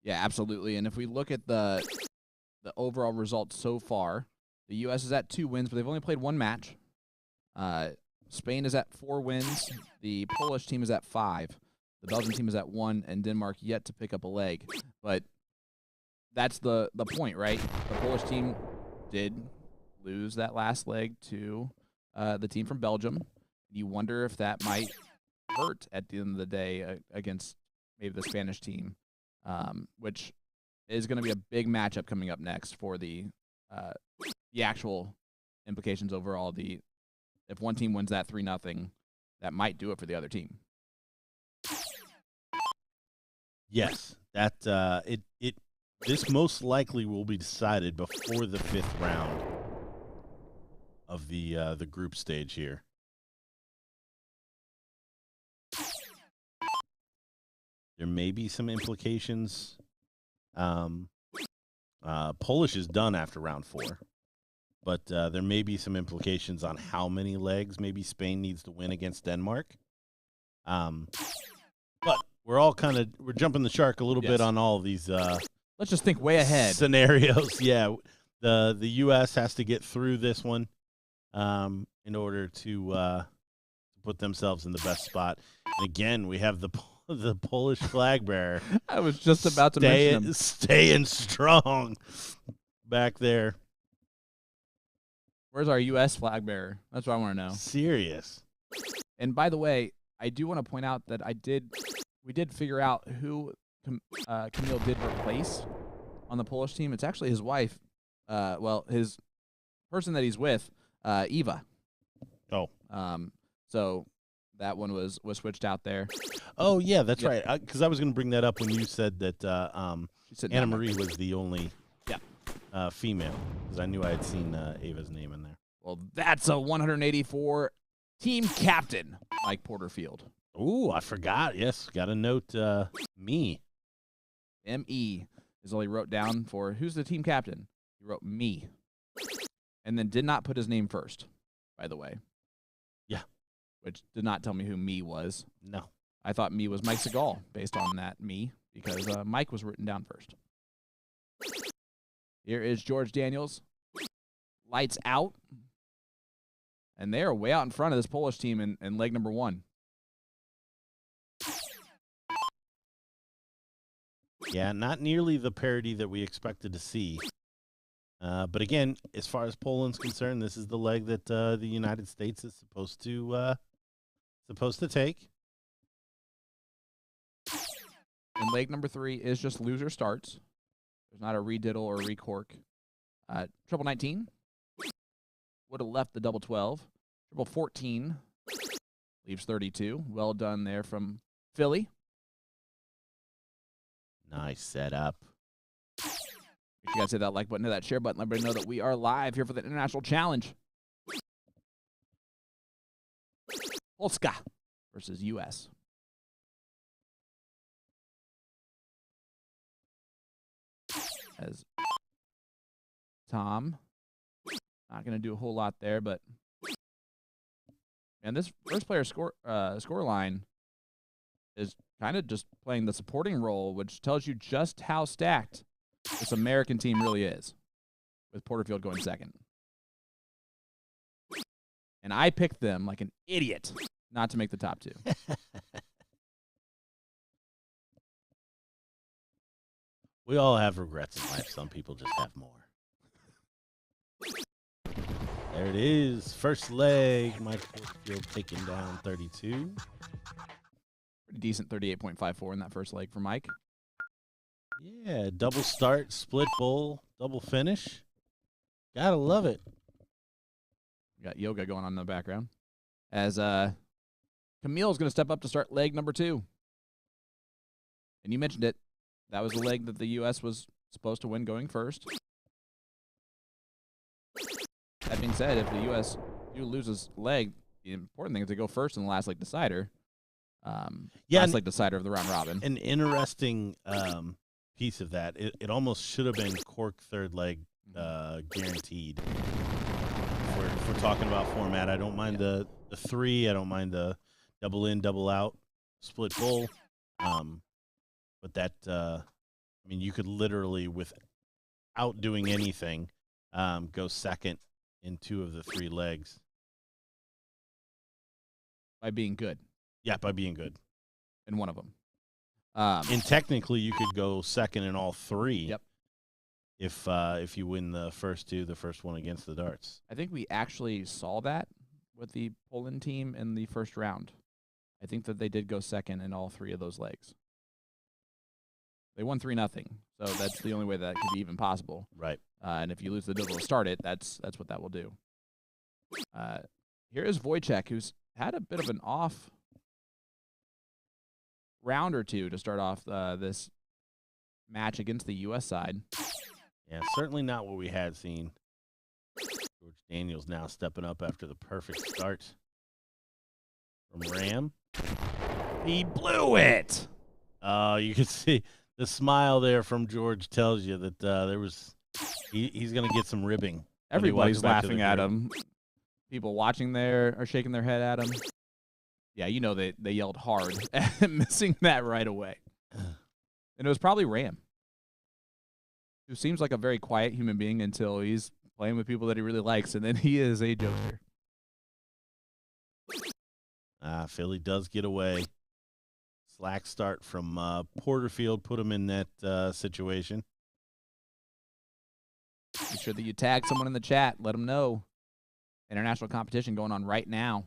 Yeah, absolutely. And if we look at the overall results so far, the U.S. is at 2 wins, but they've only played 1 match. Spain is at 4 wins. The Polish team is at 5. The Belgian team is at 1, and Denmark yet to pick up a leg. But that's the point, right? The Polish team did lose that last leg to the team from Belgium. You wonder if that might hurt at the end of the day against maybe the Spanish team, which is going to be a big matchup coming up next for the actual implications overall. If one team wins that 3-0, that might do it for the other team. Yes, that this most likely will be decided before the 5th round of the group stage here. There may be some implications. Polish is done after round 4, but there may be some implications on how many legs maybe Spain needs to win against Denmark. But we're all we're jumping the shark a little bit on all of these. Let's just think way ahead scenarios. Yeah, the U.S. has to get through this one in order to put themselves in the best spot. And again, we have the Polish flag bearer. I was just about to mention him. Staying strong back there. Where's our U.S. flag bearer? That's what I want to know. Serious. And by the way, I do want to point out that we did figure out who Camille did replace on the Polish team. It's actually his wife. His person that he's with, Eva. Oh. So that one was switched out there. Oh yeah, that's right. Because I was going to bring that up when you said that Anna Marie was the only female. Because I knew I had seen Ava's name in there. Well, that's a 184 team captain, Mike Porterfield. Ooh, I forgot. Yes, got to note me. M-E is all he wrote down for who's the team captain. He wrote me. And then did not put his name first, by the way. Yeah. Which did not tell me who me was. No. I thought me was Mike Segal based on that me because Mike was written down first. Here is George Daniels. Lights out. And they are way out in front of this Polish team in leg number 1. Yeah, not nearly the parity that we expected to see. But again, as far as Poland's concerned, this is the leg that the United States is supposed to take. And leg number 3 is just loser starts. There's not a rediddle or a recork. Triple 19 would have left the double 12. Triple 14 leaves 32. Well done there from Philly. Nice setup. Make sure you guys hit that like button, hit that share button. Let everybody know that we are live here for the International Challenge. Polska versus U.S. As Tom, not going to do a whole lot there, but and this first player score line is kind of just playing the supporting role, which tells you just how stacked this American team really is, with Porterfield going second. And I picked them like an idiot not to make the top 2. We all have regrets in life. Some people just have more. There it is. First leg. Mike Porterfield taking down 32. Pretty decent 38.54 in that first leg for Mike. Yeah, double start, split bowl, double finish. Gotta love it. We got yoga going on in the background. As Camille's going to step up to start leg number 2. And you mentioned it. That was the leg that the U.S. was supposed to win going first. That being said, if the U.S. do lose this leg, the important thing is to go first in the last leg decider. Last leg decider of the round robin. An interesting piece of that. It almost should have been cork third leg guaranteed. If we're talking about format, I don't mind the 3. I don't mind the double in, double out, split bowl. But that, you could literally, without doing anything, go second in 2 of the 3 legs. By being good. Yeah, by being good. In one of them. And technically, you could go second in all 3. Yep. If you win the first 2, the first one against the darts. I think we actually saw that with the Poland team in the first round. I think that they did go second in all 3 of those legs. They won 3-0, so that's the only way that could be even possible. Right. And if you lose the double to start it, that's what that will do. Here is Wojciech, who's had a bit of an off round or 2 to start off this match against the U.S. side. Yeah, certainly not what we had seen. George Daniels now stepping up after the perfect start from Ram. He blew it. You can see the smile there from George tells you that he's going to get some ribbing. Everybody's laughing at him. People watching there are shaking their head at him. Yeah, you know they yelled hard at missing that right away. And it was probably Ram, who seems like a very quiet human being until he's playing with people that he really likes, and then he is a joker. Philly does get away. Slack start from Porterfield put him in that situation. Be sure that you tag someone in the chat. Let them know. International competition going on right now.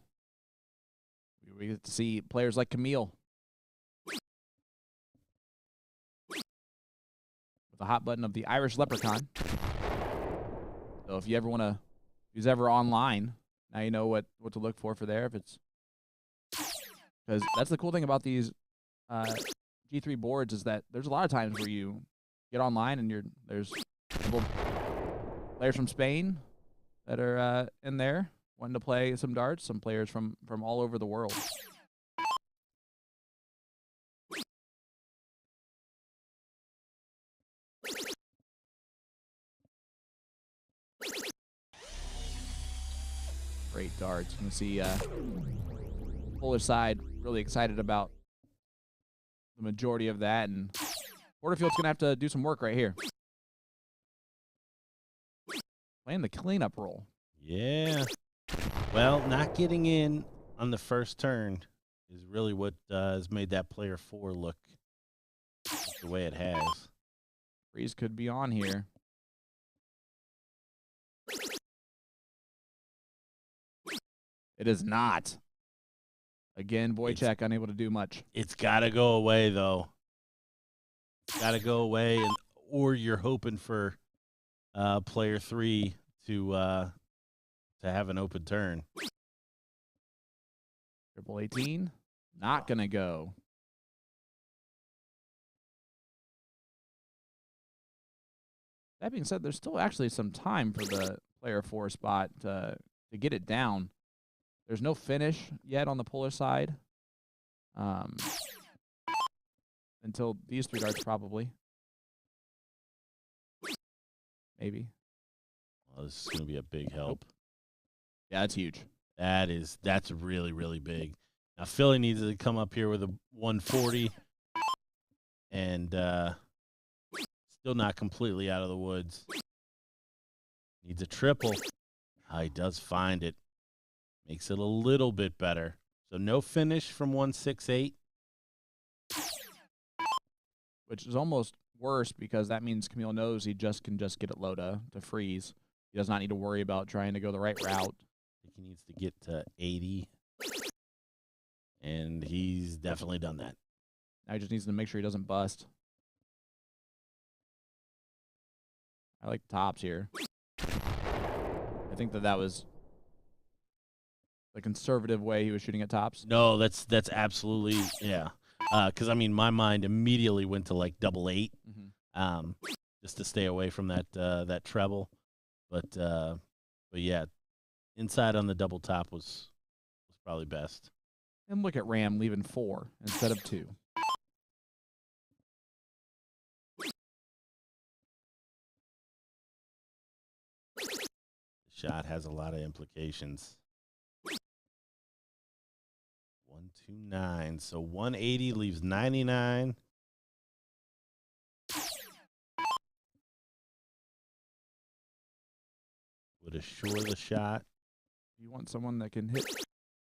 We get to see players like Camille with the hot button of the Irish Leprechaun. So if you ever want to, who's ever online, now you know what to look for there. If it's because that's the cool thing about these G3 boards is that there's a lot of times where you get online and there's players from Spain that are in there wanting to play some darts, some players from all over the world. Great darts. You can see Polish side really excited about the majority of that, and Porterfield's going to have to do some work right here. Playing the cleanup role. Yeah. Well, not getting in on the first turn is really what has made that player 4 look the way it has. Freeze could be on here. It is not. Again, Wojciech unable to do much. It's got to go away, though. It's got to go away, or you're hoping for player 3 to have an open turn. Triple 18, not going to go. That being said, there's still actually some time for the player 4 spot to get it down. There's no finish yet on the Polish side. Until these 3 darts, probably. Maybe. Well, this is going to be a big help. Yeah, that's huge. That's really, really big. Now Philly needs to come up here with a 140, and still not completely out of the woods. Needs a triple. He does find it. Makes it a little bit better. So no finish from 168. Which is almost worse because that means Camille knows he can just get it low to freeze. He does not need to worry about trying to go the right route. I think he needs to get to 80. And he's definitely done that. Now he just needs to make sure he doesn't bust. I like tops here. I think that was the conservative way he was shooting at tops. No, that's absolutely, yeah. Because, I mean, my mind immediately went to, like, 888, just to stay away from that treble. But yeah, inside on the double top was probably best. And look at Ram leaving 4 instead of 2. The shot has a lot of implications. 129. So 180 leaves 99. Would assure the shot. You want someone that can hit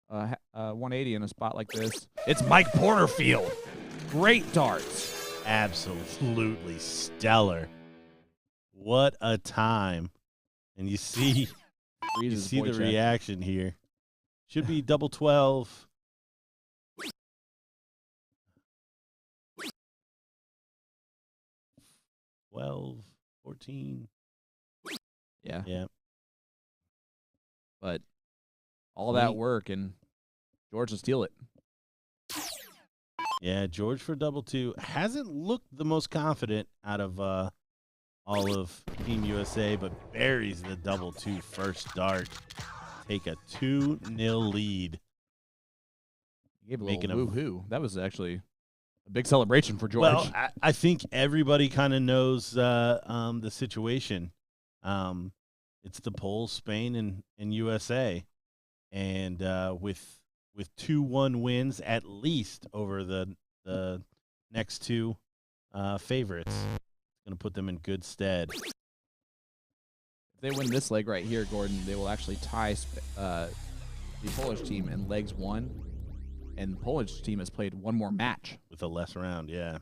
180 in a spot like this. It's Mike Porterfield. Great darts. Absolutely stellar. What a time. And you see the reaction here. Should be double 12. $12, $14. Yeah. Yeah. But all that work and George will steal it. Yeah, George for double 2 hasn't looked the most confident out of all of Team USA, but buries the double 2 first dart. Take a 2-0 lead. He gave a little woo-hoo. That was actually a big celebration for George. Well, I think everybody kind of knows the situation. It's the Poles, Spain, and USA. And with 2-1 wins at least over the next 2 favorites, it's going to put them in good stead. If they win this leg right here, Gordon, they will actually tie the Polish team in legs 1. And the Polish team has played 1 more match. With a less round, yeah.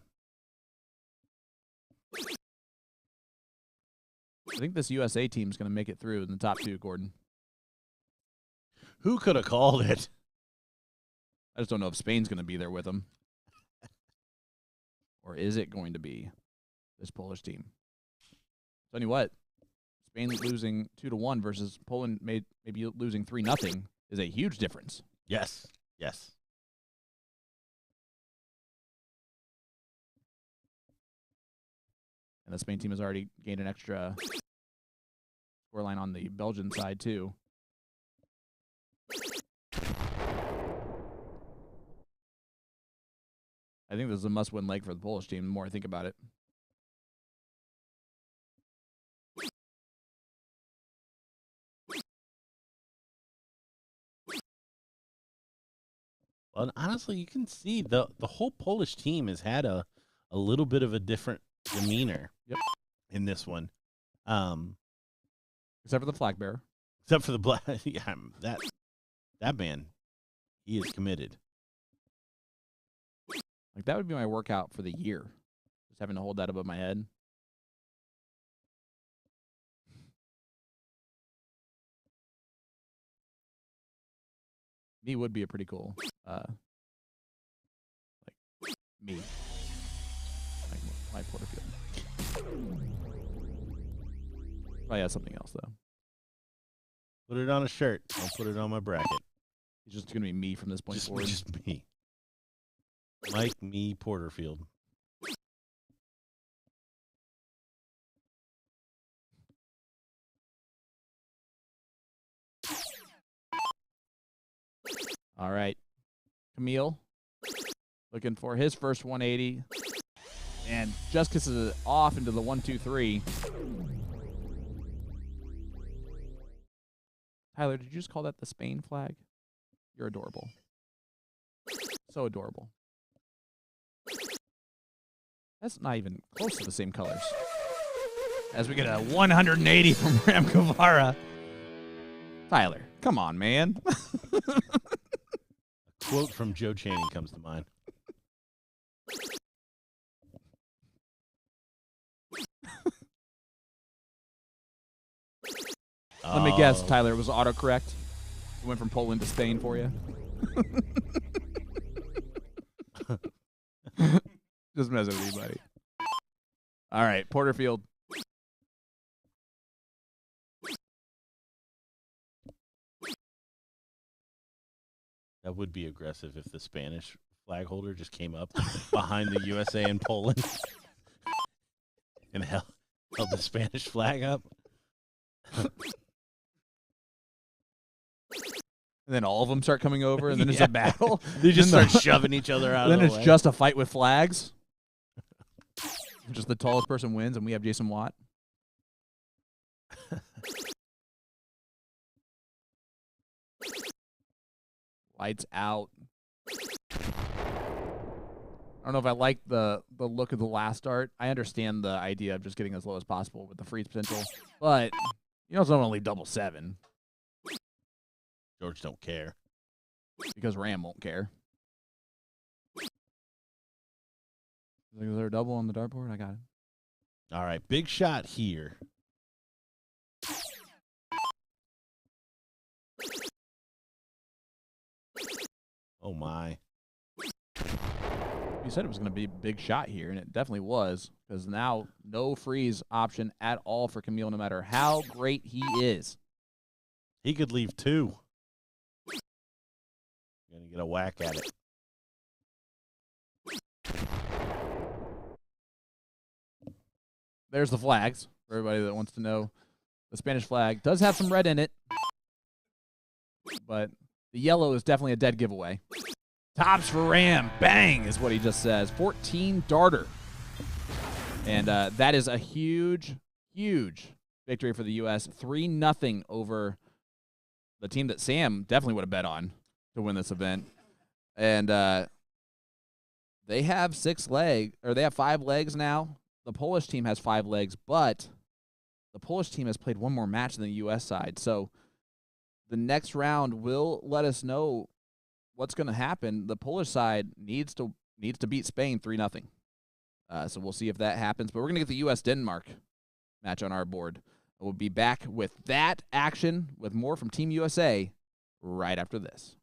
I think this USA team is going to make it through in the top 2, Gordon. Who could have called it? I just don't know if Spain's going to be there with them. Or is it going to be this Polish team? Tell you what, Spain losing 2-1 versus Poland maybe losing 3-0 is a huge difference. Yes, yes. And the Spain team has already gained an extra scoreline on the Belgian side, too. I think this is a must-win leg for the Polish team, the more I think about it. Well, honestly, you can see the whole Polish team has had a little bit of a different demeanor in this one. Except for the flag bearer. Except for the black. Yeah, that man, he is committed. Like, that would be my workout for the year. Just having to hold that above my head. Me would be a pretty cool, like, me. Like, my Porterfield. Probably has something else, though. Put it on a shirt. I'll put it on my bracket. It's just going to be me from this point forward. Just me. Mike, me, Porterfield. All right. Camille looking for his first 180. And just kisses it off into the 1-2-3. Tyler, did you just call that the Spain flag? You're adorable. So adorable. That's not even close to the same colors. As we get a 180 from Ram Kavara. Tyler, come on, man. A quote from Joe Channing comes to mind. Let me guess, Tyler, it was autocorrect. It went from Poland to Spain for you. Just messing with you, buddy. All right, Porterfield. That would be aggressive if the Spanish flag holder just came up behind the USA and Poland and held the Spanish flag up. And then all of them start coming over, and then it's a battle. They just start shoving each other out of the way. Then it's just a fight with flags. Just the tallest person wins, and we have Jason Watt. Lights out. I don't know if I like the look of the last start. I understand the idea of just getting as low as possible with the freeze potential, but you also don't want to leave double 7. George don't care. Because Ram won't care. Is there a double on the dartboard? I got it. All right, big shot here. Oh, my. You said it was going to be a big shot here, and it definitely was, because now no freeze option at all for Camille, no matter how great he is. He could leave 2. Going to get a whack at it. There's the flags for everybody that wants to know. The Spanish flag does have some red in it, but the yellow is definitely a dead giveaway. Tops for Ram. Bang is what he just says. 14 darter. And that is a huge, huge victory for the U.S. 3-0 over the team that Sam definitely would have bet on to win this event. And they have 5 legs now. The Polish team has 5 legs, but the Polish team has played one more match than the U.S. side. So the next round will let us know what's going to happen. The Polish side needs to beat Spain 3-0. So we'll see if that happens. But we're going to get the U.S.-Denmark match on our board. We'll be back with that action with more from Team USA right after this.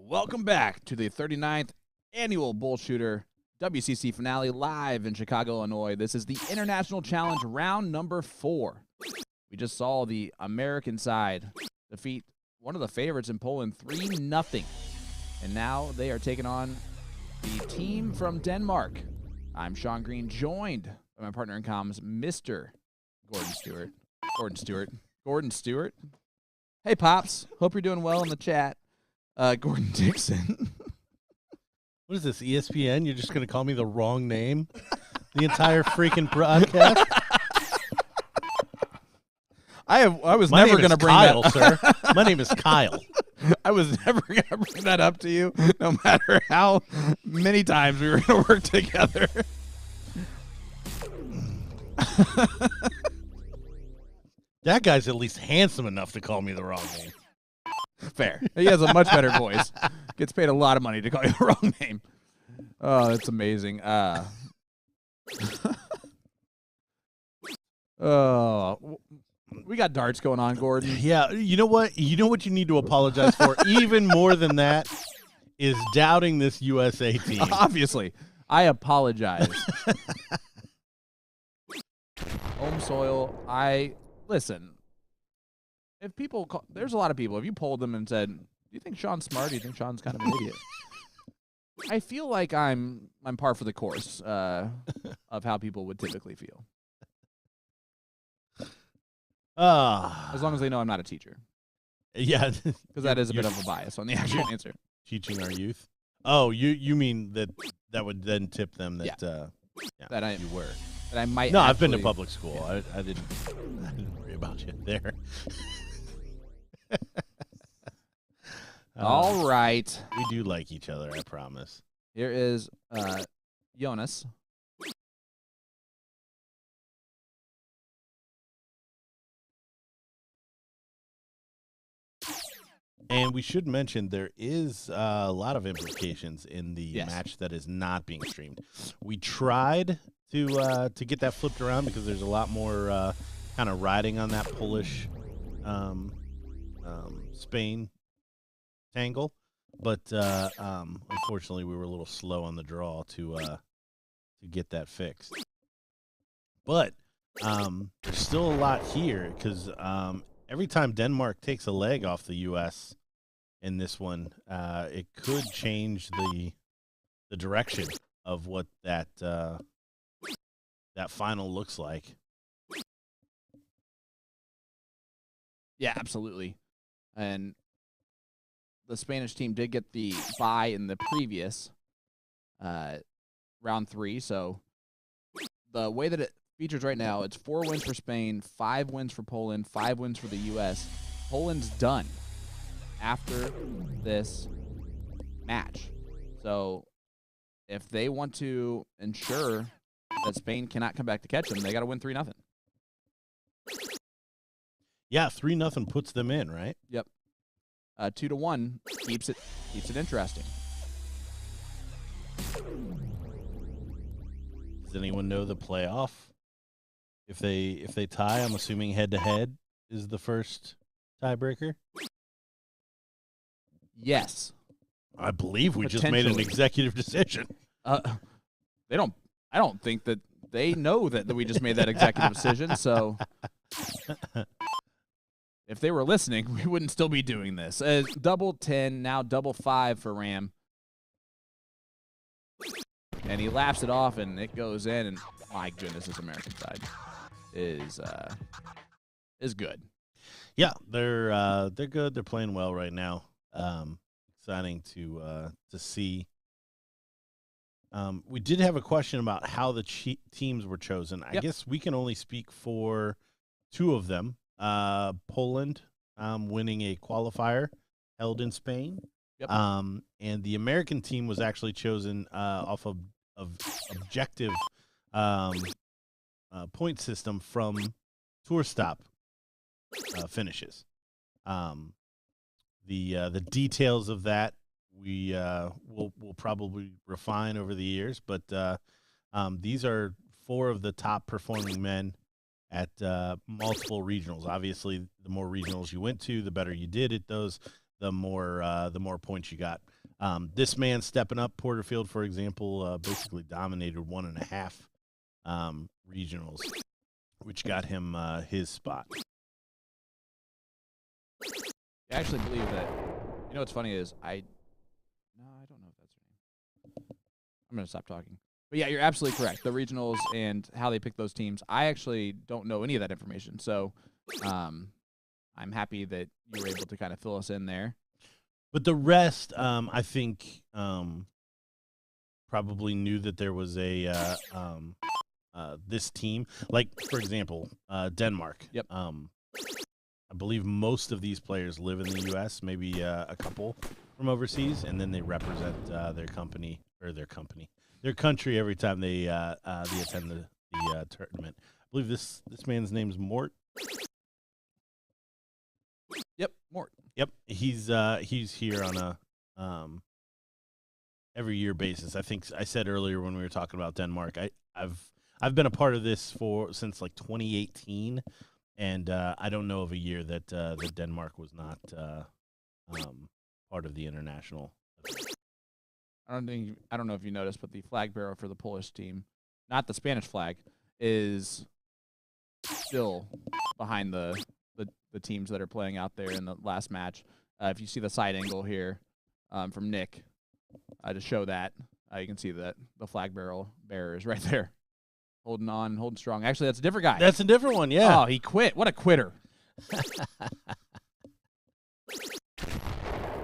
Welcome back to the 39th annual BullShooter WCC finale live in Chicago, Illinois. This is the International Challenge round number 4. We just saw the American side defeat one of the favorites in Poland 3-0. And now they are taking on the team from Denmark. I'm Sean Green, joined by my partner in comms, Mr. Gordon Stewart. Hey, Pops. Hope you're doing well in the chat. Gordon Dixon. What is this, ESPN? You're just going to call me the wrong name the entire freaking broadcast? I was never going to bring Kyle, that sir. My name is Kyle. I was never going to bring that up to you, no matter how many times we were going to work together. That guy's at least handsome enough to call me the wrong name. Fair. He has a much better voice. Gets paid a lot of money to call you the wrong name. Oh, that's amazing. We got darts going on, Gordon. Yeah, you know what? You know what you need to apologize for? Even more than that is doubting this USA team. Obviously. I apologize. Home soil. Listen. If people there's a lot of people. If you polled them and said, "Do you think Sean's smart? Do you think Sean's kind of an idiot?" I feel like I'm par for the course of how people would typically feel. As long as they know I'm not a teacher. Yeah, because that is a bit of a bias on the actual answer. Teaching our youth. Oh, you mean that would then tip them that that you were. That I might. No, I've been to public school. Yeah. I didn't worry about you there. All right. We do like each other, I promise. Here is Jonas. And we should mention there is a lot of implications in the match that is not being streamed. We tried to get that flipped around because there's a lot more kind of riding on that Polish Spain tangle, but unfortunately we were a little slow on the draw to get that fixed. But there's still a lot here because every time Denmark takes a leg off the U.S. in this one, it could change the direction of what that final looks like. Yeah, absolutely. And the Spanish team did get the bye in the previous round 3. So the way that it features right now, it's 4 wins for Spain, 5 wins for Poland, 5 wins for the U.S. Poland's done after this match. So if they want to ensure that Spain cannot come back to catch them, they got to win 3-0. Yeah, 3-0 puts them in, right? Yep. 2-1 keeps it interesting. Does anyone know the playoff? If they tie, I'm assuming head-to-head is the first tiebreaker? Yes. I believe we just made an executive decision. I don't think that they know that we just made that executive decision, so if they were listening, we wouldn't still be doing this. Double 10, now double 5 for Ram. And he laps it off, and it goes in, and my goodness, this American side is good. Yeah, they're good. They're playing well right now. Exciting to see. We did have a question about how the teams were chosen. I guess we can only speak for 2 of them. Poland winning a qualifier held in Spain. Yep. And the American team was actually chosen off of objective point system from tour stop finishes. The details of that we'll probably refine over the years, but these are 4 of the top performing men at multiple regionals. Obviously, the more regionals you went to, the better you did at those, the more points you got. This man stepping up, Porterfield, for example, basically dominated 1.5 regionals, which got him his spot. I actually believe that. You know what's funny is I don't know if that's her name. I'm gonna stop talking. But yeah, you're absolutely correct. The regionals and how they pick those teams, I actually don't know any of that information. So, I'm happy that you were able to kind of fill us in there. But the rest, I think, probably knew that there was a this team. Like, for example, Denmark. Yep. I believe most of these players live in the U.S., maybe a couple from overseas, and then they represent their country every time they attend the tournament. I believe this man's name's Mort. Yep, Mort. Yep, he's here on a every year basis. I think I said earlier when we were talking about Denmark, I've been a part of this since like 2018. And I don't know of a year that Denmark was not part of the international event. I don't know if you noticed, but the flag bearer for the Polish team, not the Spanish flag, is still behind the teams that are playing out there in the last match. If you see the side angle here from Nick, to show that, you can see that the flag bearer is right there. Holding on, holding strong. Actually, that's a different guy. That's a different one, yeah. Oh, he quit. What a quitter.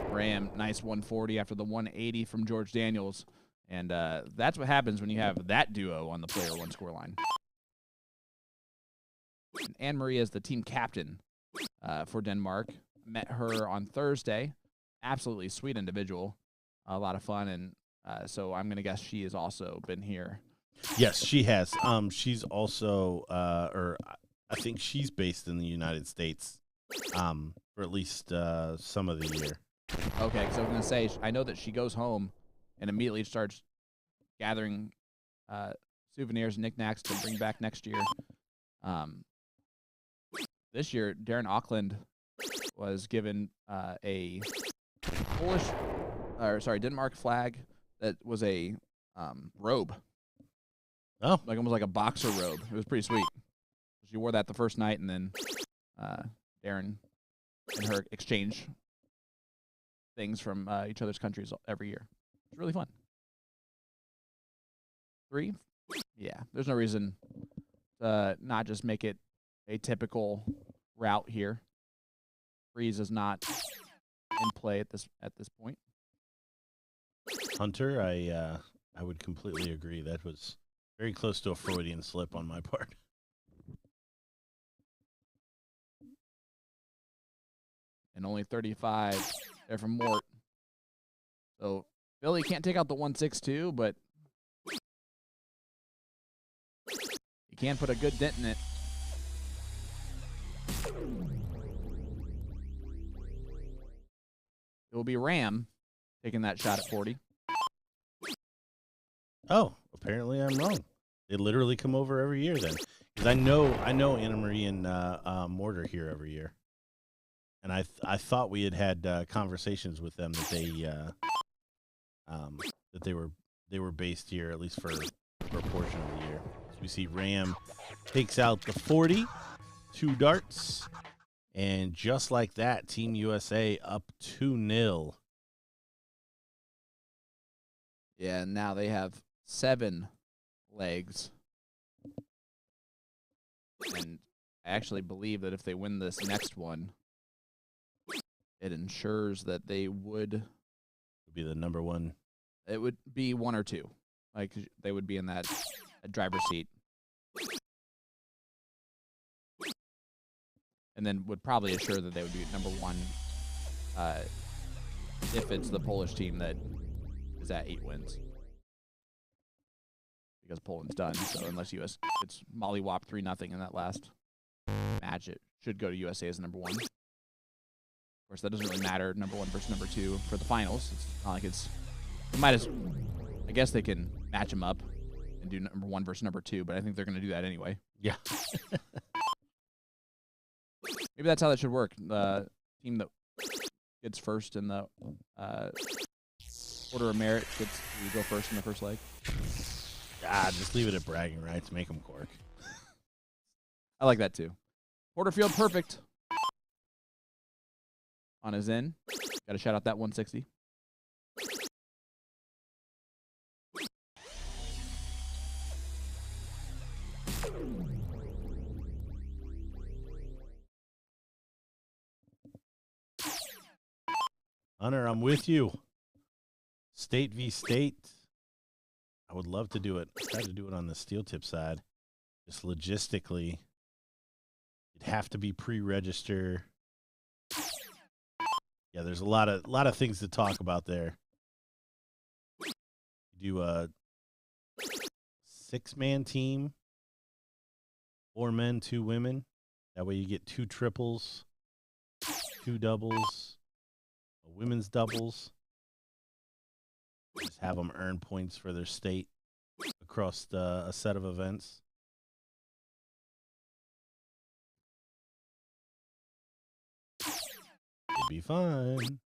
Ram, nice 140 after the 180 from George Daniels. And that's what happens when you have that duo on the player one score line. And Anne-Marie is the team captain for Denmark. Met her on Thursday. Absolutely sweet individual. A lot of fun. And so I'm going to guess she has also been here. Yes, she has. She's also, or I think she's based in the United States, for at least some of the year. Okay, because I was going to say, I know that she goes home and immediately starts gathering souvenirs and knickknacks to bring back next year. This year, Darren Auckland was given a Denmark flag that was a robe. Oh, like almost like a boxer robe. It was pretty sweet. She wore that the first night, and then Darren and her exchange things from each other's countries every year. It's really fun. 3? Yeah, there's no reason to not just make it a typical route here. Freeze is not in play at this point. Hunter, I would completely agree. That was very close to a Freudian slip on my part. And only 35 there from Mort. So Billy can't take out the 162, but he can put a good dent in it. It will be Ram taking that shot at 40. Oh, apparently I'm wrong. They literally come over every year then. Because I know Anna-Marie and Mortar here every year. And I thought we had conversations with them that they were based here, at least for a portion of the year. So we see Ram takes out the 40, 2 darts, and just like that, Team USA up 2-0. Yeah, now they have 7 legs. And I actually believe that if they win this next one, it ensures that they would be the number 1. It would be 1 or 2. Like, they would be in that driver's seat. And then would probably assure that they would be number 1 if it's the Polish team that is at 8 wins. Because Poland's done, so unless US it's mollywhopped 3-0 in that last match, it should go to USA as number 1. Of course, that doesn't really matter, number 1 versus number 2 for the finals. It's not like it's... I guess they can match them up and do number 1 versus number 2, but I think they're going to do that anyway. Yeah. Maybe that's how that should work. The team that gets first in the Order of merit gets you go first in the first leg. Just leave it at bragging rights. Make them cork. I like that too. Porterfield perfect on his in. Got to shout out that 160. Hunter, I'm with you. State v. State. I would love to do it. Try to do it on the steel tip side. Just logistically, you'd have to be pre-register. Yeah, there's a lot of things to talk about there. You do a 6-man team, 4 men, 2 women. That way you get 2 triples, 2 doubles, a women's doubles. Just have them earn points for their state across a set of events. It'd be fun.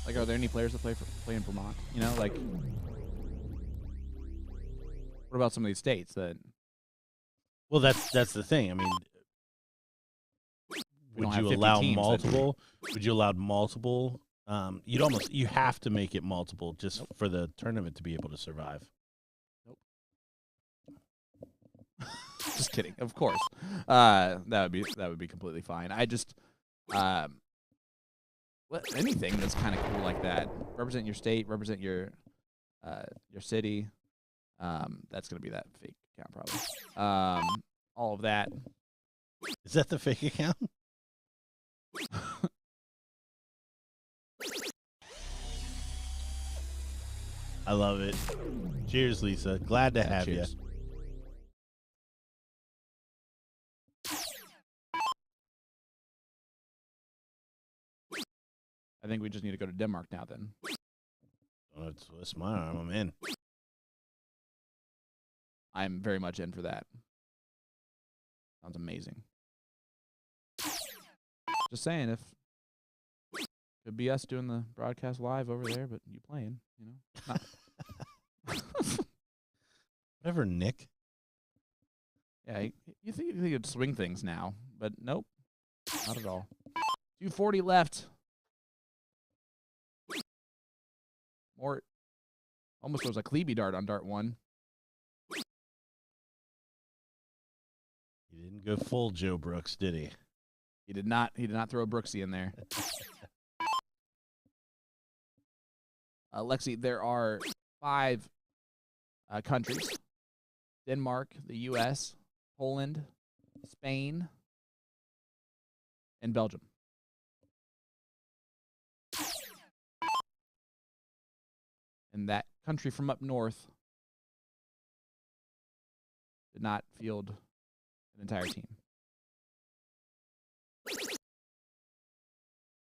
Like, are there any players that play in Vermont? You know, like, what about some of these states that? Well, that's the thing. I mean, would you allow multiple? Would you allow multiple? You have to make it multiple just for the tournament to be able to survive. Nope. Just kidding. Of course, that would be completely fine. I just anything that's kind of cool like that. Represent your state. Represent your city. That's gonna be that fake account probably. All of that. Is that the fake account? I love it. Cheers, Lisa. Glad to have you. I think we just need to go to Denmark now then. Oh, it's my arm. I'm in. I'm very much in for that. Sounds amazing. Just saying, if could be us doing the broadcast live over there, but you playing, you know. Whatever, Nick. Yeah, you think you could swing things now, but nope, not at all. 240 left. More, almost was a Klebe dart on dart 1. He didn't go full Joe Brooks, did he? He did not throw a Brooksy in there. Lexi, there are 5 countries: Denmark, the U.S., Poland, Spain, and Belgium. And that country from up north did not field an entire team.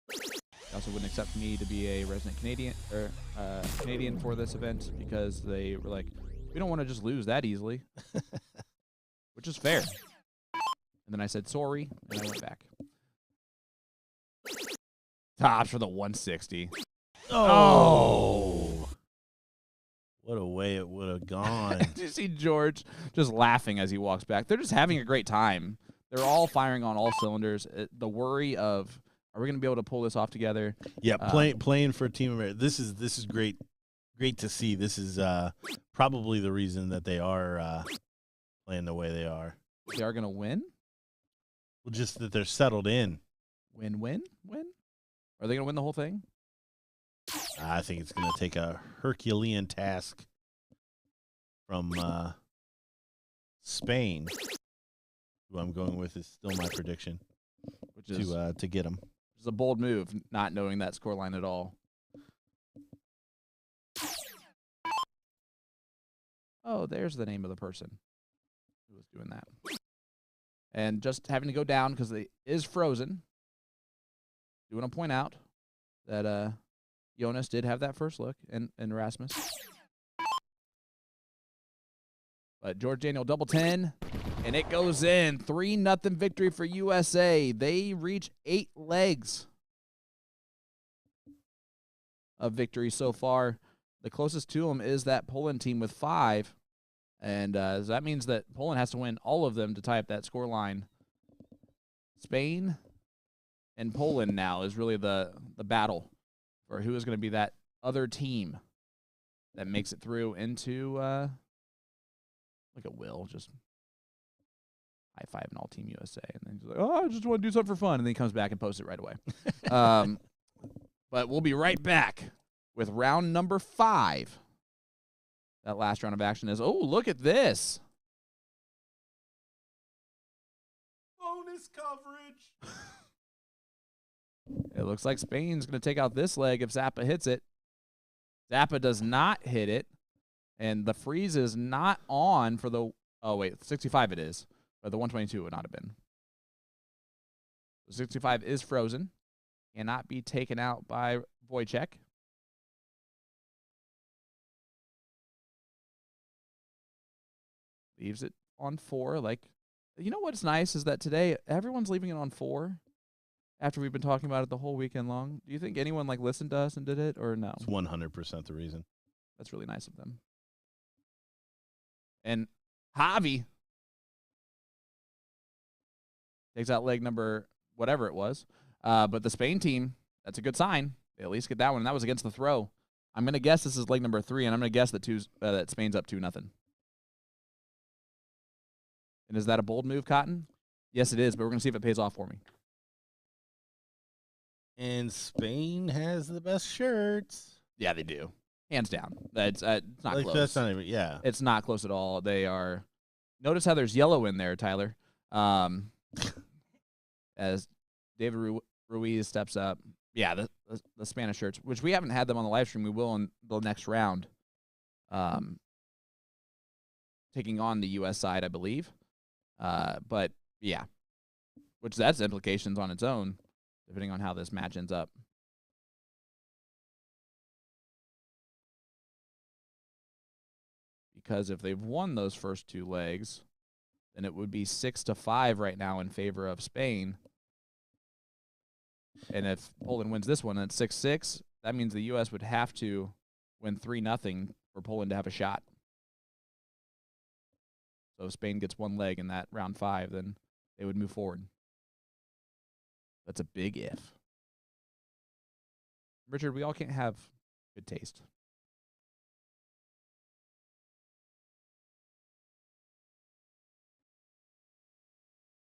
They also wouldn't accept me to be a resident Canadian or Canadian for this event because they were like, we don't want to just lose that easily, which is fair. And then I said sorry, and I went back. Tops for the 160. Oh. What a way it would have gone. Did you see George just laughing as he walks back? They're just having a great time. They're all firing on all cylinders. The worry of, are we going to be able to pull this off together? Yeah, playing for Team America. This is great to see. This is probably the reason that they are playing the way they are. They are going to win? Well, just that they're settled in. Win? Are they going to win the whole thing? I think it's going to take a Herculean task from Spain, who I'm going with is still my prediction, which is to get them. It's a bold move, not knowing that scoreline at all. Oh, there's the name of the person who was doing that. And just having to go down because it is frozen. Do want to point out that Jonas did have that first look, and Rasmus. But George Daniel double 10, And it goes in. 3-0 victory for USA. They reach 8 legs of victory so far. The closest to them is that Poland team with 5. And so that means that Poland has to win all of them to tie up that score line. Spain and Poland now is really the battle for who is going to be that other team that makes it through into, look at Will, just high-five and all-team USA. And then he's like, oh, I just want to do something for fun. And then he comes back and posts it right away. But we'll be right back with round number 5. That last round of action is, oh, look at this. Bonus coverage. It looks like Spain's going to take out this leg if Zappa hits it. Zappa does not hit it. And the freeze is not on for the, oh, wait, 65 it is. But the 122 would not have been. The 65 is frozen. Cannot be taken out by Wojciech. Leaves it on 4. Like, you know what's nice is that today everyone's leaving it on 4 after we've been talking about it the whole weekend long. Do you think anyone like listened to us and did it or no? It's 100% the reason. That's really nice of them. And Javi takes out leg number whatever it was. But the Spain team, that's a good sign. They at least get that one. And that was against the throw. I'm going to guess this is leg number 3, and I'm going to guess that Spain's up 2-0. And is that a bold move, Cotton? Yes, it is, but we're going to see if it pays off for me. And Spain has the best shirts. Yeah, they do. Hands down. It's not like, close. That's not even, yeah. It's not close at all. They are. Notice how there's yellow in there, Tyler. As David Ruiz steps up. Yeah, the Spanish shirts, which we haven't had them on the live stream. We will in the next round. Taking on the U.S. side, I believe. But, yeah, which that's implications on its own, depending on how this match ends up. Because if they've won those first 2 legs, then it would be 6-5 right now in favor of Spain. And if Poland wins this one, it's 6-6. That means the U.S. would have to win 3-0 for Poland to have a shot. So if Spain gets 1 leg in that round 5, then they would move forward. That's a big if. Richard, we all can't have good taste.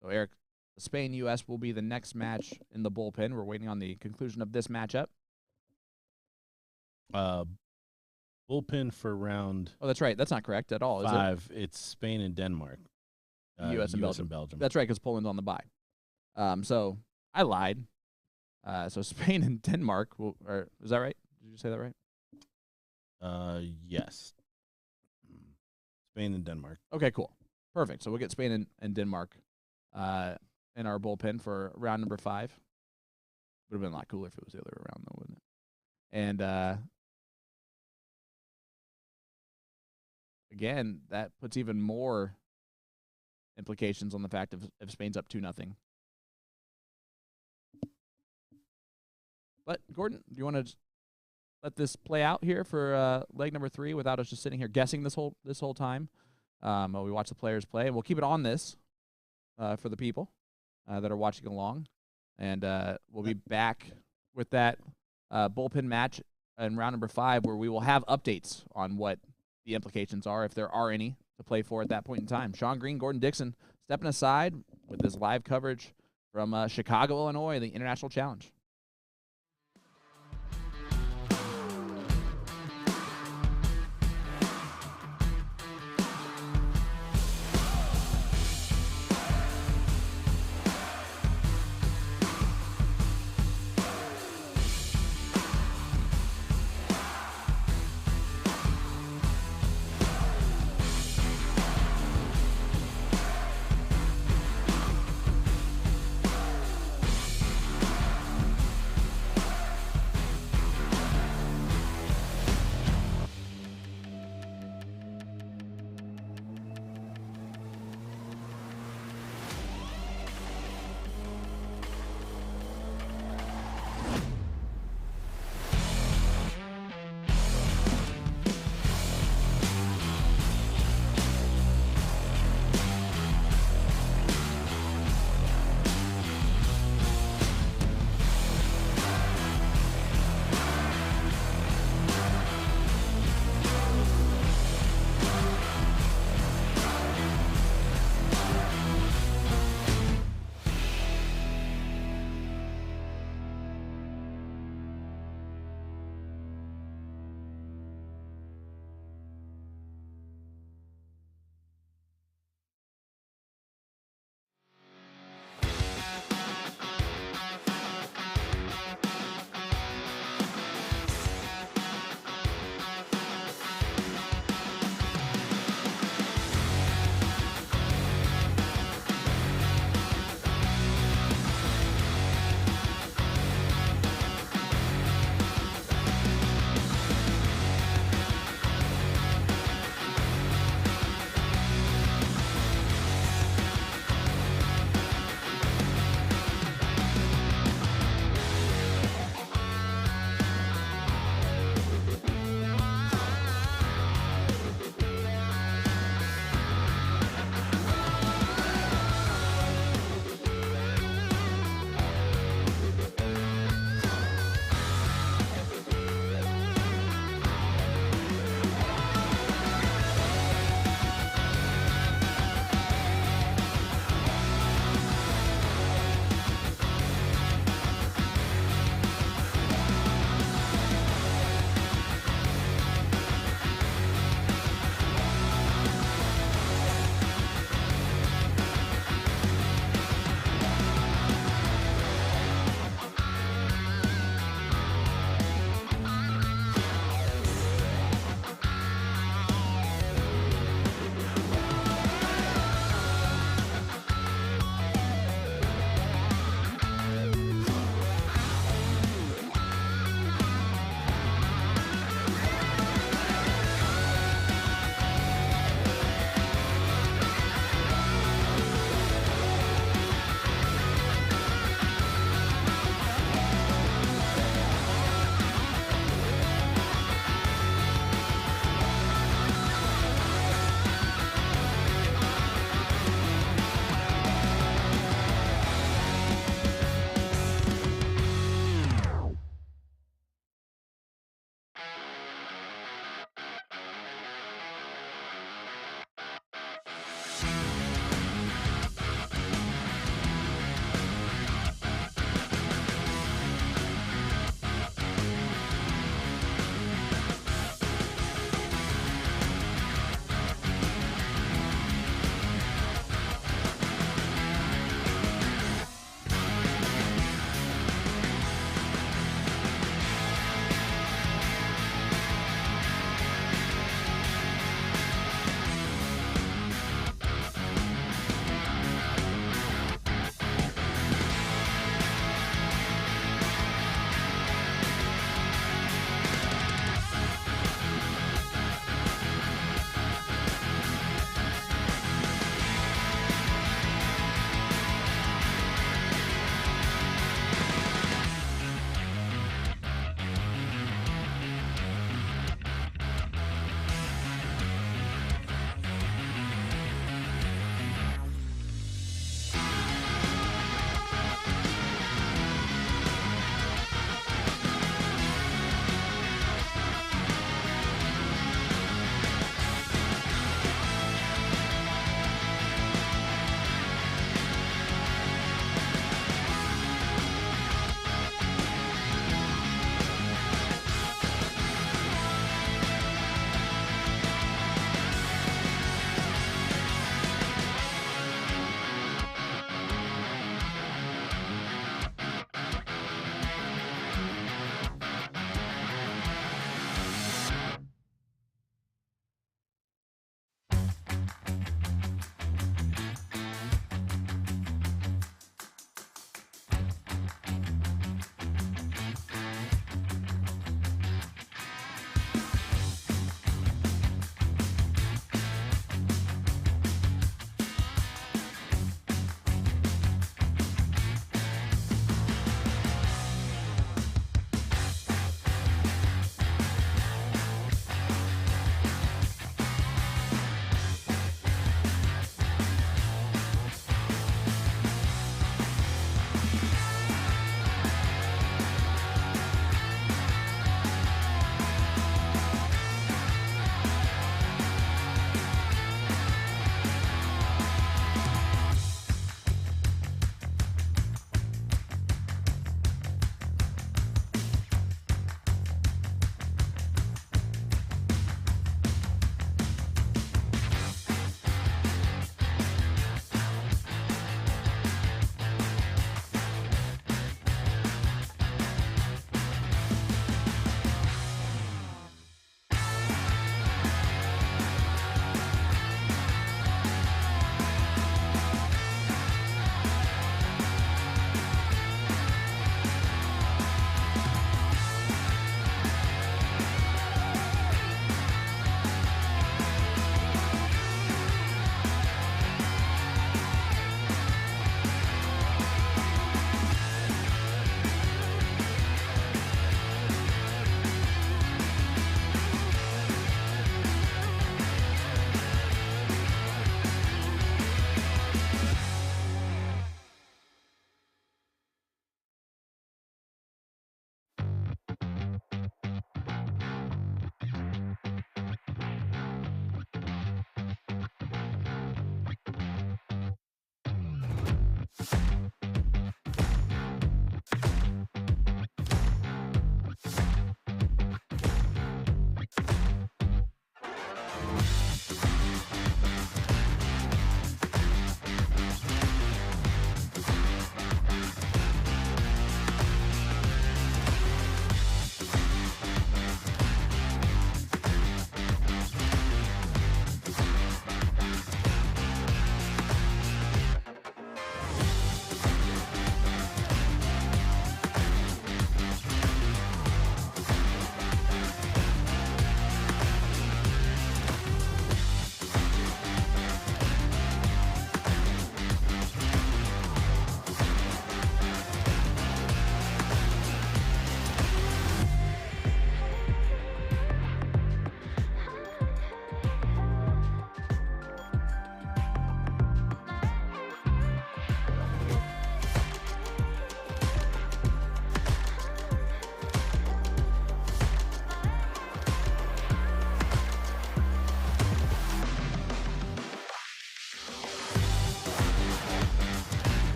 So, Eric, Spain-U.S. will be the next match in the bullpen. We're waiting on the conclusion of this matchup. Bullpen for round. Oh, that's right. That's not correct at all, 5. Is it? It's Spain and Denmark. U.S. and Belgium. That's right, because Poland's on the bye. So I lied. So Spain and Denmark is that right? Did you say that right? Yes. Spain and Denmark. Okay, cool. Perfect. So we'll get Spain and Denmark in our bullpen for round number 5. Would have been a lot cooler if it was the other way around, though, wouldn't it? And again, that puts even more implications on the fact of if Spain's up 2-0. But Gordon, do you want to let this play out here for leg number 3 without us just sitting here guessing this whole time? While we watch the players play, and we'll keep it on this for the people that are watching along, and we'll be back with that bullpen match in round number 5, where we will have updates on what the implications are, if there are any, to play for at that point in time. Sean Green, Gordon Dixon stepping aside with this live coverage from Chicago, Illinois, the International Challenge.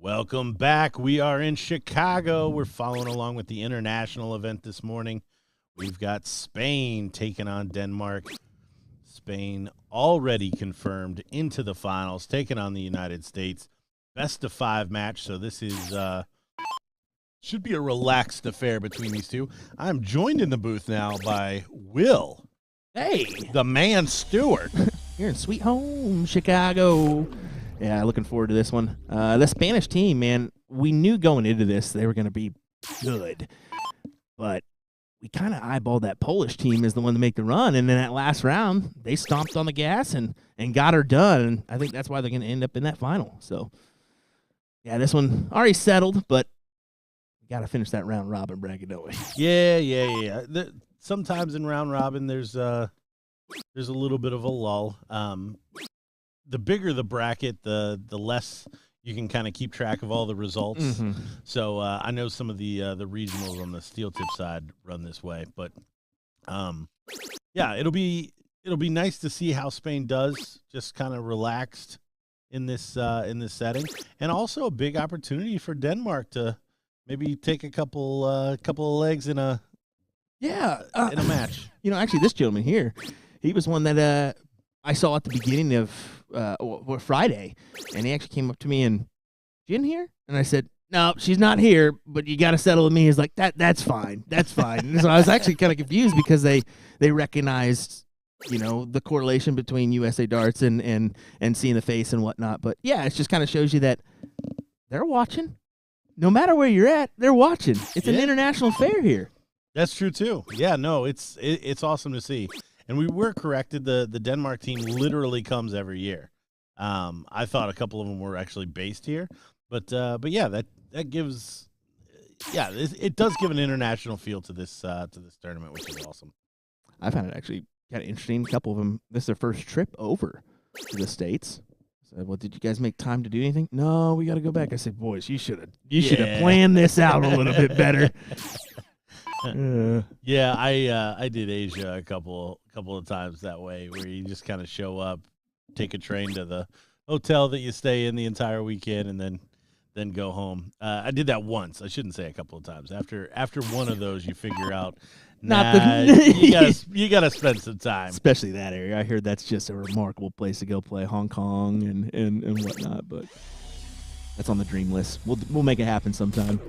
Welcome back. We are in Chicago. We're following along with the international event this morning. We've got Spain taking on Denmark. Spain already confirmed into the finals, taking on the United States. Best of 5 match, so this is should be a relaxed affair between these two. I'm joined in the booth now by Will. Hey, The man Stewart. you're in sweet home Chicago. Yeah, looking forward to this one. The Spanish team, man, we knew going into this they were going to be good, but we kind of eyeballed that Polish team as the one to make the run, and in that last round, they stomped on the gas and got her done, and I think that's why they're going to end up in that final. So, yeah, this one already settled, but we got to finish that round robin bracket, don't we? Yeah. Sometimes in round robin, there's a little bit of a lull. The bigger the bracket, the less you can kind of keep track of all the results. Mm-hmm. So I know some of the regionals on the steel tip side run this way, but yeah, it'll be nice to see how Spain does, just kind of relaxed in this setting, and also a big opportunity for Denmark to maybe take a couple of legs in a match. You know, actually, this gentleman here, he was one that I saw at the beginning of Friday, and he actually came up to me and, "You in here?" And I said, "No, she's not here, but you got to settle with me." He's like, "That's fine. That's fine." And so I was actually kind of confused because they recognized, you know, the correlation between USA Darts and seeing the face and whatnot. But yeah, it just kind of shows you that they're watching. No matter where you're at, they're watching. It's an international affair here. That's true too. Yeah, no, it's awesome to see. And we were corrected. The Denmark team literally comes every year. I thought a couple of them were actually based here, but yeah, that gives, it does give an international feel to this tournament, which is awesome. I found it actually kind of interesting. A couple of them, this is their first trip over to the States. I said, "Well, did you guys make time to do anything?" "No, we got to go back." I said, "Boys, you should have planned this out a little bit better." Yeah, I did Asia a couple of times that way, where you just kind of show up, take a train to the hotel that you stay in the entire weekend, and then go home. I did that once. I shouldn't say a couple of times. After one of those, you figure out, you gotta spend some time, especially that area. I heard that's just a remarkable place to go play, Hong Kong and whatnot. But that's on the dream list. We'll make it happen sometime.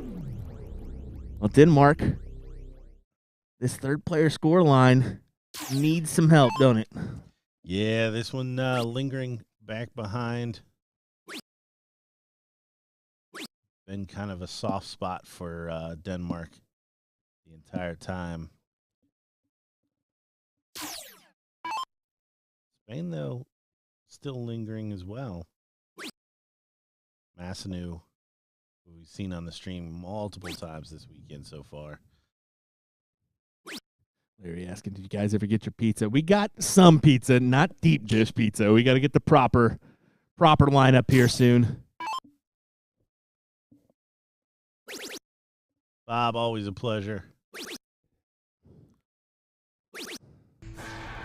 Well, Denmark. This third player score line needs some help, don't it? Yeah, this one lingering back behind. Been kind of a soft spot for Denmark the entire time. Spain, though, still lingering as well. Massanu, who we've seen on the stream multiple times this weekend so far. Larry asking, "Did you guys ever get your pizza?" We got some pizza, not deep dish pizza. We got to get the proper lineup here soon. Bob, always a pleasure.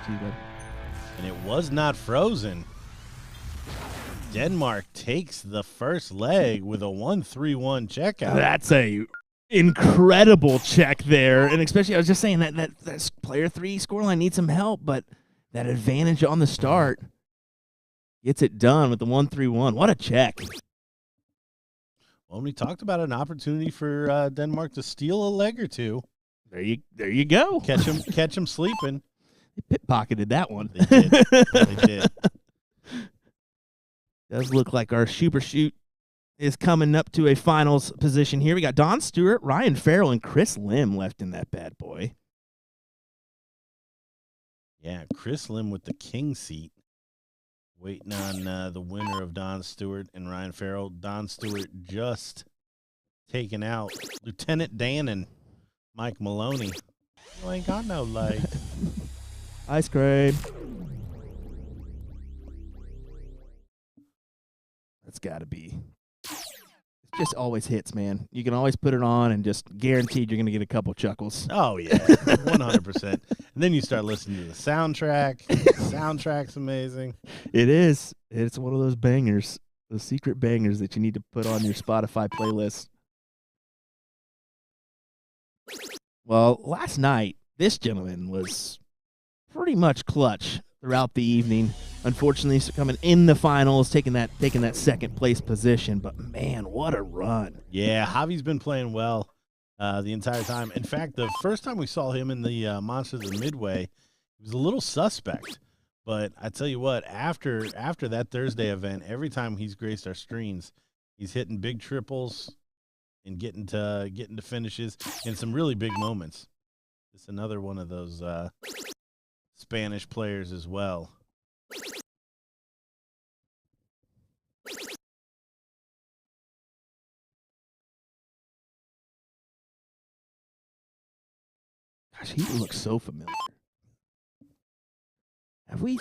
And it was not frozen. Denmark takes the first leg with a 1-3-1 checkout. That's a incredible check there, and especially I was just saying that player 3 scoreline needs some help, but that advantage on the start gets it done with the 1-3-1. What a check! Well, we talked about an opportunity for Denmark to steal a leg or two. There you go. Catch him sleeping. They pickpocketed that one. They did. They did. Does look like our super shoot is coming up to a finals position here. We got Don Stewart, Ryan Farrell, and Chris Lim left in that bad boy. Yeah, Chris Lim with the king seat, waiting on the winner of Don Stewart and Ryan Farrell. Don Stewart just taken out Lieutenant Dan and Mike Maloney. You ain't got no leg. Ice cream. That's got to be. It just always hits, man. You can always put it on and just guaranteed you're going to get a couple chuckles. Oh, yeah, 100%. And then you start listening to the soundtrack. The soundtrack's amazing. It is. It's one of those bangers. Those secret bangers that you need to put on your Spotify playlist. Well, last night, this gentleman was pretty much clutch throughout the evening. Unfortunately, coming in the finals, taking that second place position. But man, what a run! Yeah, Javi's been playing well the entire time. In fact, the first time we saw him in the Monsters of Midway, he was a little suspect. But I tell you what, after that Thursday event, every time he's graced our screens, he's hitting big triples and getting to finishes in some really big moments. It's another one of those Spanish players as well. Gosh, he looks so familiar. Have we?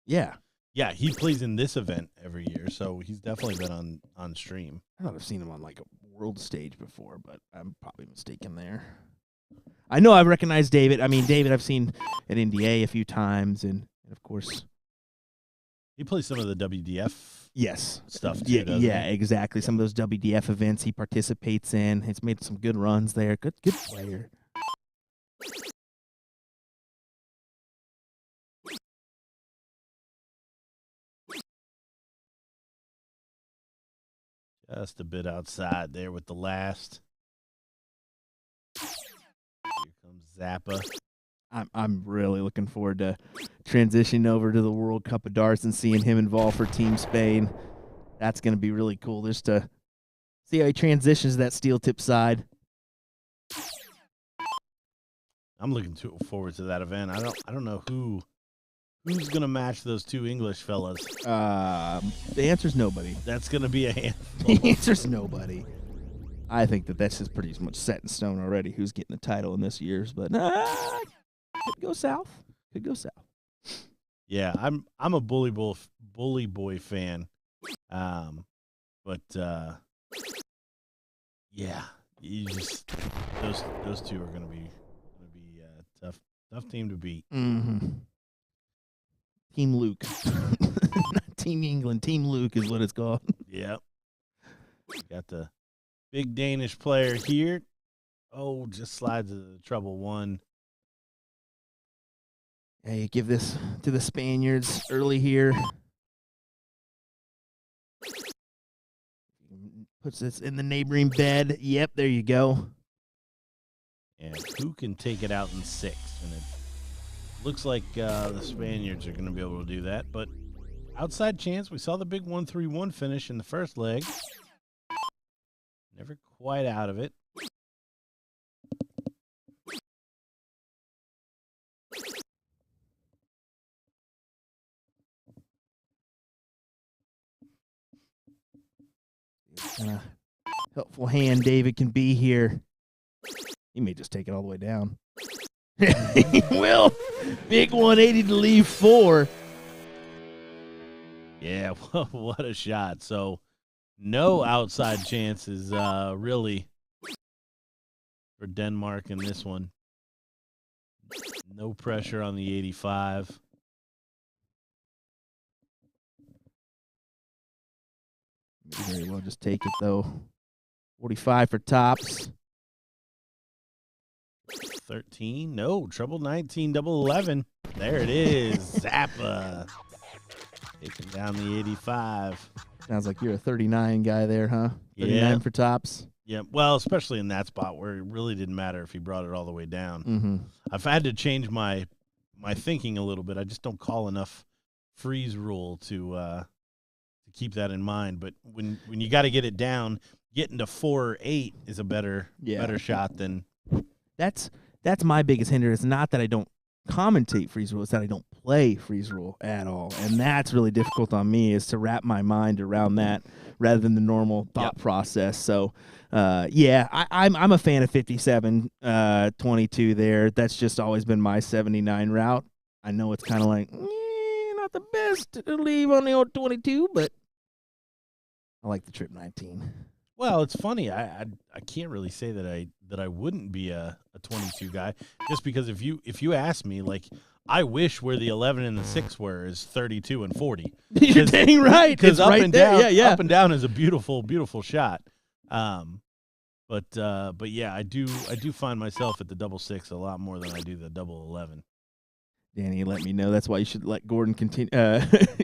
Yeah. Yeah, he plays in this event every year, so he's definitely been on stream. I thought I've seen him on like a world stage before, but I'm probably mistaken there. I know I've recognized David. I mean, David I've seen at NDA a few times, and of course, he plays some of the WDF stuff too, Yeah, doesn't yeah, he? exactly. Some of those WDF events he participates in. He's made some good runs there. Good player. Just a bit outside there with the last. Here comes Zappa. I'm really looking forward to transitioning over to the World Cup of Darts and seeing him involved for Team Spain. That's going to be really cool just to see how he transitions to that steel tip side. I'm looking forward to that event. I don't know who's going to match those two English fellas. The answer's nobody. That's going to be a handful. The answer's nobody. I think that's just pretty much set in stone already who's getting the title in this year's, but could go south. Could go south. Yeah, I'm a bully boy fan. But yeah, you just those two are gonna be tough team to beat. Mm-hmm. Team Luke, not Team England. Team Luke is what it's called. Yep. Got the big Danish player here. Oh, just slides into trouble one. Hey, give this to the Spaniards early here. Puts this in the neighboring bed. Yep, there you go. And who can take it out in 6? And it looks like the Spaniards are going to be able to do that. But outside chance, we saw the big 1-3-1 finish in the first leg. Never quite out of it. Kind of helpful hand David can be here. He may just take it all the way down. He will. Big 180 to leave 4. Yeah, what a shot. So no outside chances really for Denmark in this one. No pressure on the 85. May very well just take it, though. 45 for tops. 13. No, treble 19, double 11. There it is. Zappa. Taking down the 85. Sounds like you're a 39 guy there, huh? 39 Yeah. for tops. Yeah, well, especially in that spot where it really didn't matter if he brought it all the way down. Mm-hmm. I've had to change my thinking a little bit. I just don't call enough freeze rule to keep that in mind. But when you got to get it down, getting to 4 or 8 is a better shot than. That's my biggest hindrance. It's not that I don't commentate freeze rule; it's that I don't play freeze rule at all, and that's really difficult on me. Is to wrap my mind around that rather than the normal thought process. So, I'm a fan of 57, 22 there. That's just always been my 79 route. I know it's kind of like not the best to leave on the old 22, but I like the trip 19. Well, it's funny. I can't really say that I wouldn't be a 22 guy, just because if you ask me, like, I wish where the 11 and the 6 were is 32 and 40. You're dang right. Because up right and there. down, Yeah. up and down is a beautiful, beautiful shot. But yeah, I do find myself at the double 6 a lot more than I do the double 11. Danny, let me know. That's why you should let Gordon continue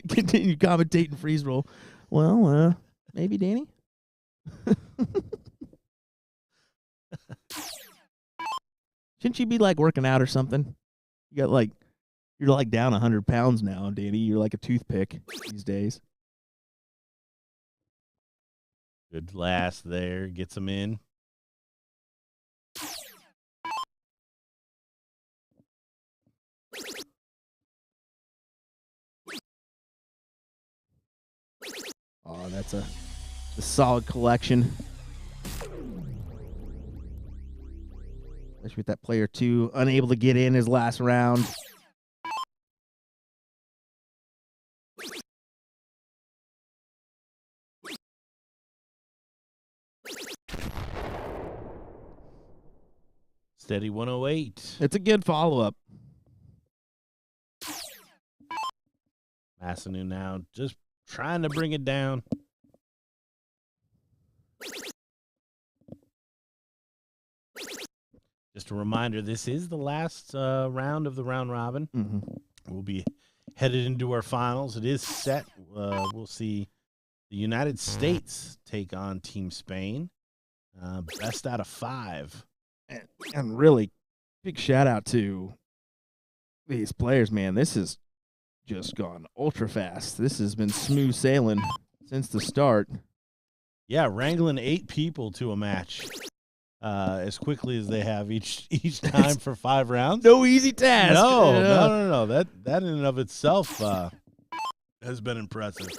continue commentating freeze roll. Well, maybe Danny. Shouldn't you be like working out or something? You got like you're like down 100 pounds now, Danny. You're like a toothpick these days. Good last there, gets him in. Oh, that's a solid collection. Especially with that player 2 unable to get in his last round. Steady 108. It's a good follow-up. Massanu now just trying to bring it down. Just a reminder, this is the last round of the round robin. Mm-hmm. We'll be headed into our finals. It is set. We'll see the United States take on Team Spain. Best out of 5. And really, big shout out to these players, man. This has just gone ultra fast. This has been smooth sailing since the start. Yeah, wrangling 8 people to a match as quickly as they have each time for 5 rounds. No easy task. No. That in and of itself has been impressive.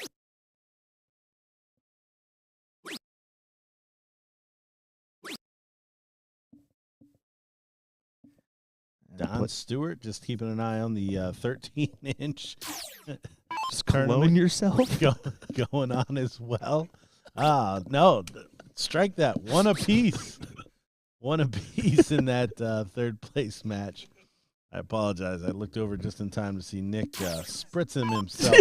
Don Stewart just keeping an eye on the 13-inch. Just clone yourself. Going on as well. No, strike that. One apiece. One apiece in that third place match. I apologize. I looked over just in time to see Nick spritzing himself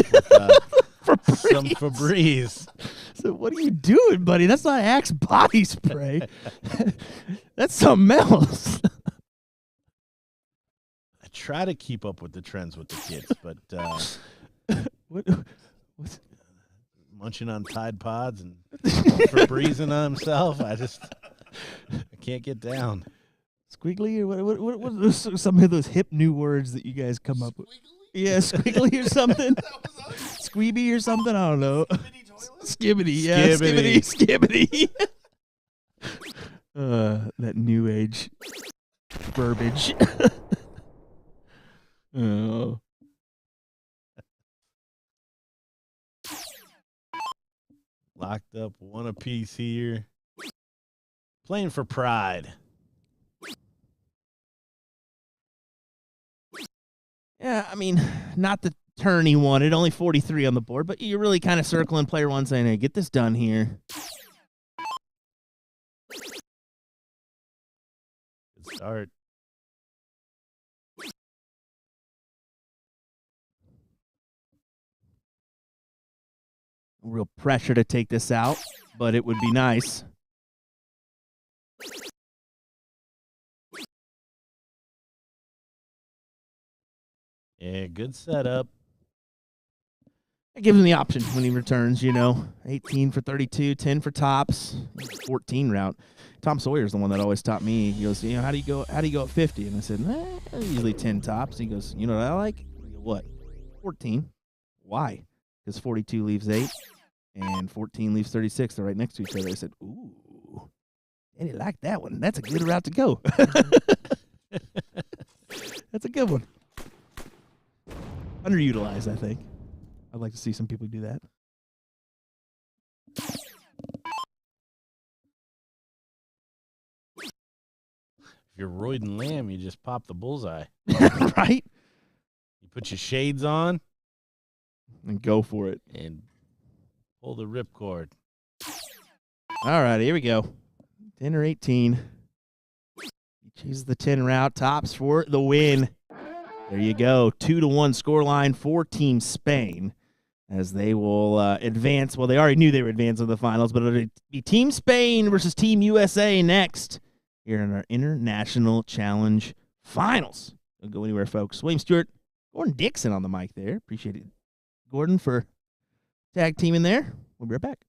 with some Febreze. So what are you doing, buddy? That's not Axe body spray. That's something else. I try to keep up with the trends with the kids, but What's munching on Tide Pods and Febrezing on himself, I can't get down. squiggly or what some of those hip new words that you guys come up with? Yeah, squiggly or something. Squeeby or something. I don't know. Skibbity, yeah, skibbity. That new age verbiage. Oh. Locked up one apiece here. Playing for pride. Yeah, I mean, not the turn he wanted, only 43 on the board, but you're really kind of circling player 1 saying, hey, get this done here. Good start. Real pressure to take this out, but it would be nice. Yeah, good setup. It gives him the option when he returns, 18 for 32, 10 for tops, 14 route. Tom Sawyer's the one that always taught me. He goes, how do you go at 50? And I said, usually 10 tops. He goes, you know what I like? I go, what? 14. Why? Because 42 leaves 8 and 14 leaves 36. They're right next to each other. I said, ooh, Eddie liked that one. That's a good route to go. That's a good one. Underutilized, I think. I'd like to see some people do that. If you're Royden Lamb, you just pop the bullseye. Right? You put your shades on. And go for it. And pull the ripcord. All right, here we go. 10 or 18. He chases the 10 route. Tops for the win. There you go. 2-1 scoreline for Team Spain as they will advance. Well, they already knew they were advancing to the finals, but it'll be Team Spain versus Team USA next here in our International Challenge Finals. Don't go anywhere, folks. William Stewart, Gordon Dixon on the mic there. Appreciate it, Gordon, for tag team in there. We'll be right back.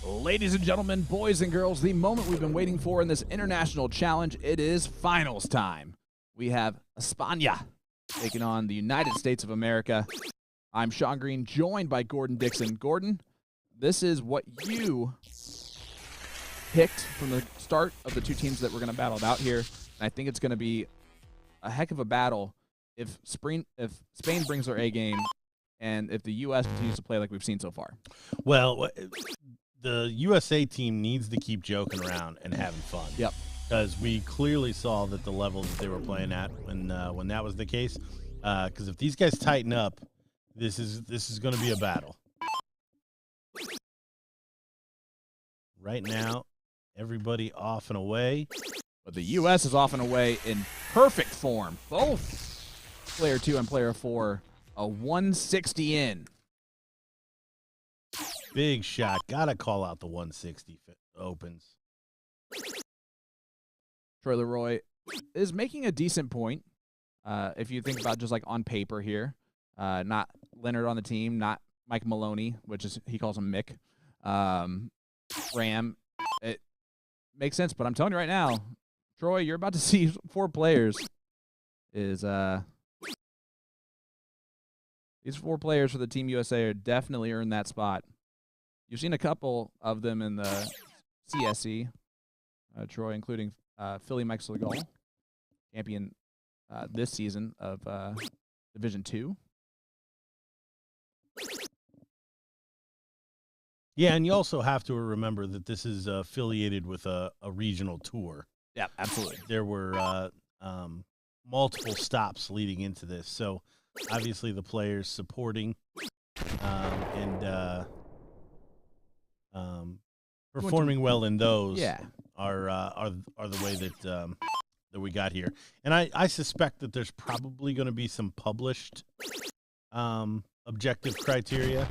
Ladies and gentlemen, boys and girls, the moment we've been waiting for in this international challenge, it is finals time. We have España taking on the United States of America. I'm Sean Green, joined by Gordon Dixon. Gordon, this is what you picked from the start of the two teams that we're going to battle out here. And I think it's going to be a heck of a battle if Spain brings their A game and if the U.S. continues to play like we've seen so far. Well, the USA team needs to keep joking around and having fun. Yep. Because we clearly saw that the level that they were playing at when that was the case. Because if these guys tighten up, this is going to be a battle. Right now, everybody off and away. But the U.S. is off and away in perfect form. Both player 2 and player 4, a 160 in. Big shot. Gotta call out the 160 opens. Troy Leroy is making a decent point. If you think about just like on paper here, not Leonard on the team, not Mike Maloney, which is he calls him Mick. Ram, it makes sense. But I'm telling you right now, Troy, you're about to see 4 players. These 4 players for the Team USA are definitely earned that spot. You've seen a couple of them in the CSC, Troy, including Philly Mike Segal, champion this season of Division II. Yeah, and you also have to remember that this is affiliated with a regional tour. Yeah, absolutely. There were multiple stops leading into this, so obviously the players supporting and performing well in those are the way that that we got here. And I suspect that there's probably going to be some published objective criteria,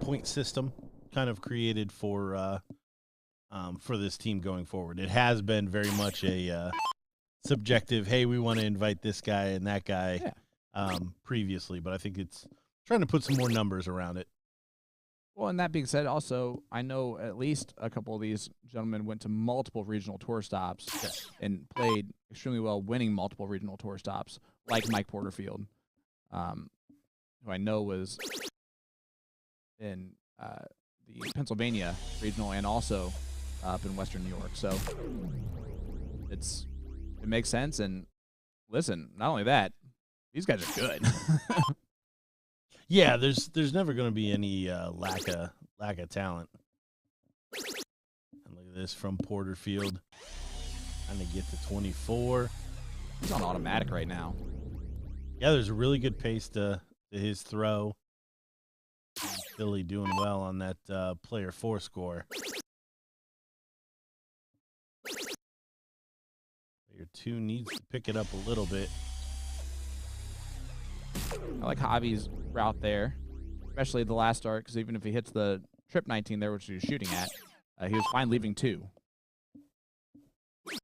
point system kind of created for this team going forward. It has been very much a subjective, hey, we want to invite this guy and that guy previously, but I think it's trying to put some more numbers around it. Well, and that being said, also, I know at least a couple of these gentlemen went to multiple regional tour stops and played extremely well, winning multiple regional tour stops, like Mike Porterfield, who I know was in the Pennsylvania regional and also up in Western New York. So it makes sense. And listen, not only that, these guys are good. Yeah, there's never going to be any lack of talent. And look at this from Porterfield. Trying to get to 24. He's on automatic right now. Yeah, there's a really good pace to his throw. Billy doing well on that player 4 score. Player 2 needs to pick it up a little bit. I like Javi's route there, especially the last start, because even if he hits the trip 19 there, which he was shooting at, he was fine leaving 2. And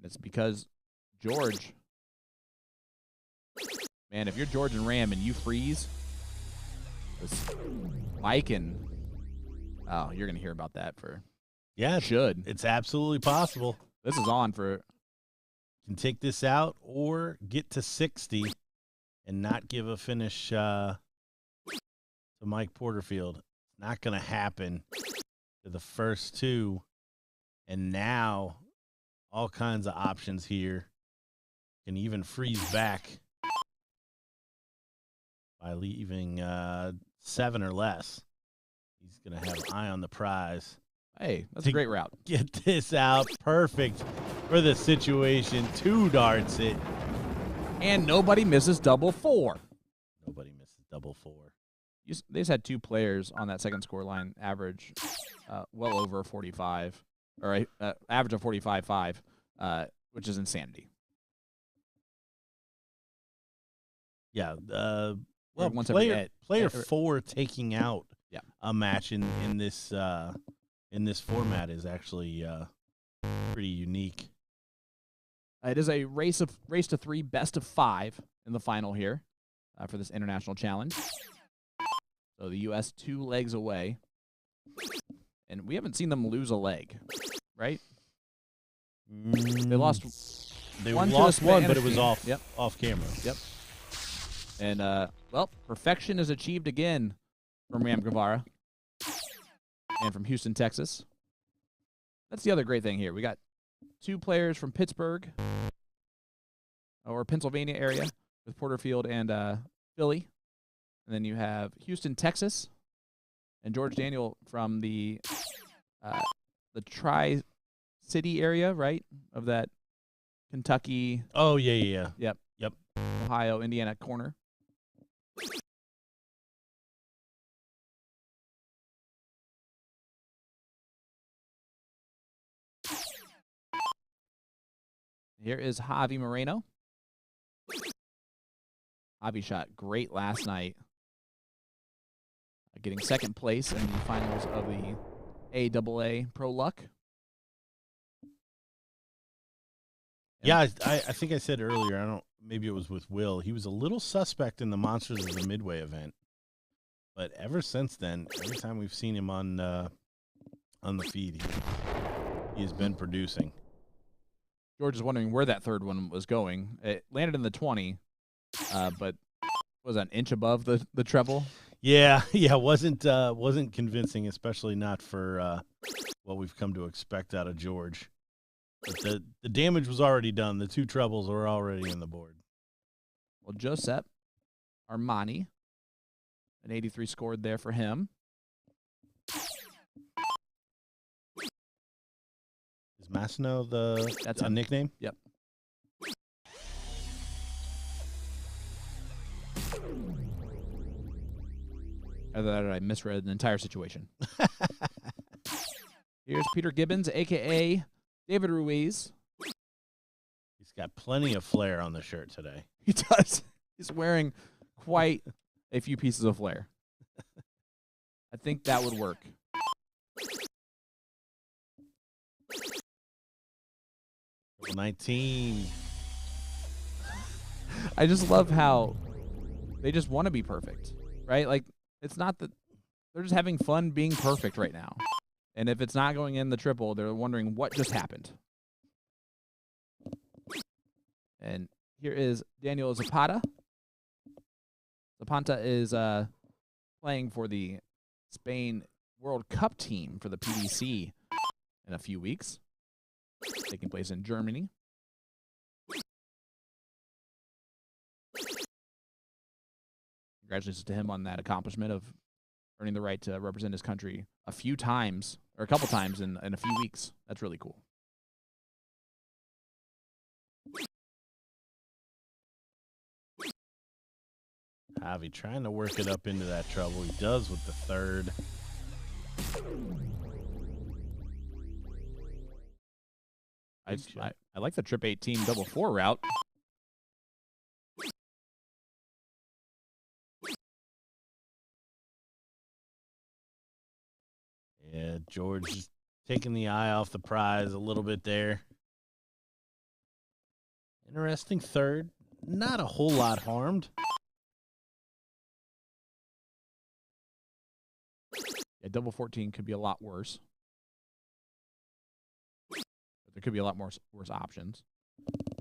it's because George, man, if you're George and Ram and you freeze, this Mike and, oh, you're going to hear about that for, it's absolutely possible. This is on for. Can take this out or get to 60 and not give a finish to Mike Porterfield. It's not going to happen to the first 2. And now all kinds of options here. Can even freeze back by leaving 7 or less. He's going to have an eye on the prize. Hey, that's a great route. Get this out. Perfect for the situation. 2 darts it. And nobody misses double 4. Nobody misses double 4. They just had 2 players on that second score line average well over 45, or average of 45.5, which is insanity. Yeah. Well, player 4 taking out a match in this format is actually pretty unique. It is a race to 3, best of 5 in the final here for this international challenge. So the U.S. 2 legs away. And we haven't seen them lose a leg, right? They lost. They one to lost the one, but Spanish it was team. off camera. Yep. And well, perfection is achieved again from Ram Guevara and from Houston, Texas. That's the other great thing here. We got 2 players from Pittsburgh or Pennsylvania area with Porterfield and Philly. And then you have Houston, Texas, and George Daniel from the Tri-City area, right, of that Kentucky. Oh, yeah. Yep. Ohio, Indiana corner. Here is Javi Moreno. Javi shot great last night, getting second place in the finals of the AAA Pro Luck. Yeah, I think I said earlier, maybe it was with Will, he was a little suspect in the Monsters of the Midway event. But ever since then, every time we've seen him on the feed, he has been producing. George is wondering where that third one was going. It landed in the 20, but was an inch above the treble. Yeah, wasn't convincing, especially not for what we've come to expect out of George. But the damage was already done. The 2 trebles were already in the board. Well, Josep Armani, an 83 scored there for him. Is Massino That's a him. nickname? Yep. Either that or I misread the entire situation. Here's Peter Gibbons, a.k.a. David Ruiz. He's got plenty of flair on the shirt today. He does. He's wearing quite a few pieces of flair. I think that would work. Double 19. I just love how they just want to be perfect, right? Like, it's not that they're just having fun being perfect right now. And if it's not going in the triple, they're wondering what just happened. And here is Daniel Zapata. Zapata is playing for the Spain World Cup team for the PDC in a few weeks, taking place in Germany. Congratulations to him on that accomplishment of earning the right to represent his country a few times, or a couple times in a few weeks. That's really cool. Javi trying to work it up into that trouble. He does with the third. I like the trip 18 double 4 route. Yeah, George just taking the eye off the prize a little bit there. Interesting third. Not a whole lot harmed. Yeah, double 14 could be a lot worse. But there could be a lot more worse options.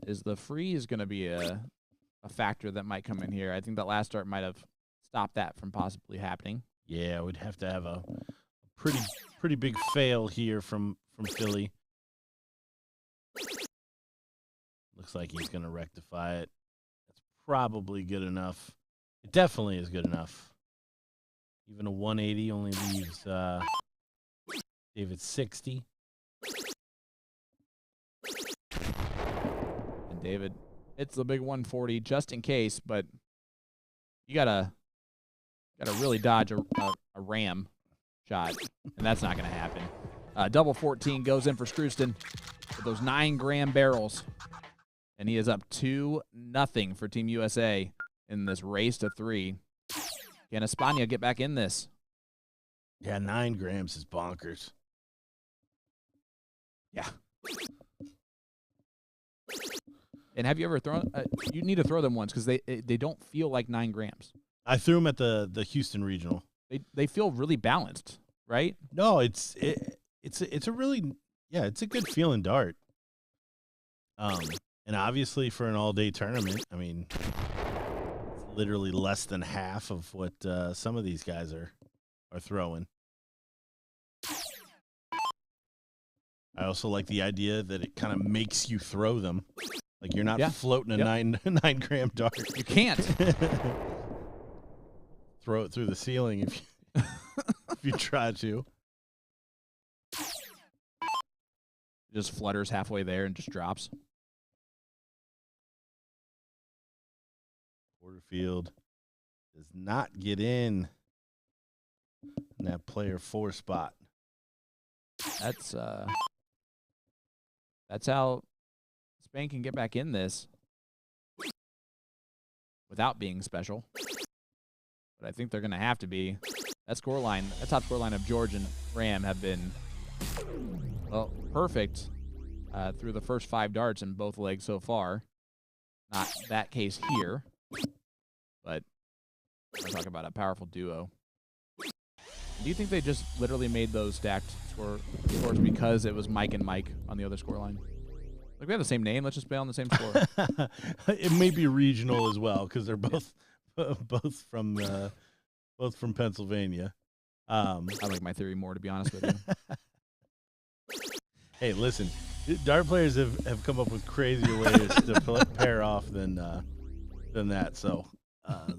Is the freeze going to be a factor that might come in here? I think that last start might have stopped that from possibly happening. Yeah, we'd have to have a pretty big fail here from Philly. Looks like he's going to rectify it. That's probably good enough. It definitely is good enough. Even a 180 only leaves David 60. And David, it's the big 140 just in case, but you gotta really dodge a ram shot, and that's not going to happen. Double 14 goes in for Screwston with those 9-gram barrels, and he is up 2-0 for Team USA in this race to 3. Can España get back in this? Yeah, 9 grams is bonkers. Yeah. And have you ever thrown? You need to throw them once because they don't feel like 9 grams. I threw him at the Houston Regional. They feel really balanced. right? No, it's a really it's a good feeling dart. And obviously for an all-day tournament, I mean, it's literally less than half of what some of these guys are throwing. I also like the idea that it kind of makes you throw them. Like you're not floating a 9-gram dart. You can't throw it through the ceiling if you try to. Just flutters halfway there and just drops. Porterfield does not get in that player 4 spot. That's how Spain can get back in this without being special. But I think they're going to have to be. That scoreline, that top scoreline of George and Ram have been perfect through the first 5 darts in both legs so far. Not that case here, but we're talking about a powerful duo. Do you think they just literally made those stacked scores because it was Mike and Mike on the other scoreline? Like, we have the same name. Let's just play on the same score. It may be regional as well because they're both from Pennsylvania. I like my theory more, to be honest with you. Hey, listen, dart players have come up with crazier ways to pair off than that. So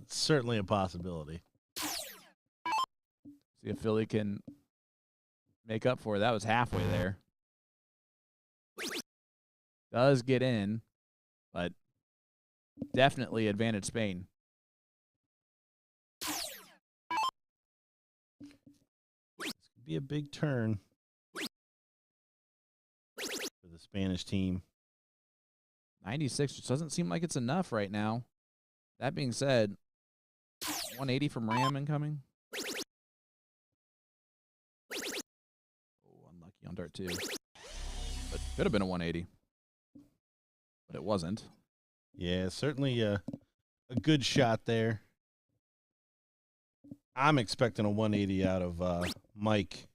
certainly a possibility. See if Philly can make up for it. That was halfway there. Does get in, but definitely advantage Spain. This could be a big turn for the Spanish team. 96 just doesn't seem like it's enough right now. That being said, 180 from Ram incoming. Oh, unlucky on dart 2. But could have been a 180. But it wasn't. Yeah, certainly a good shot there. I'm expecting a 180 out of Mike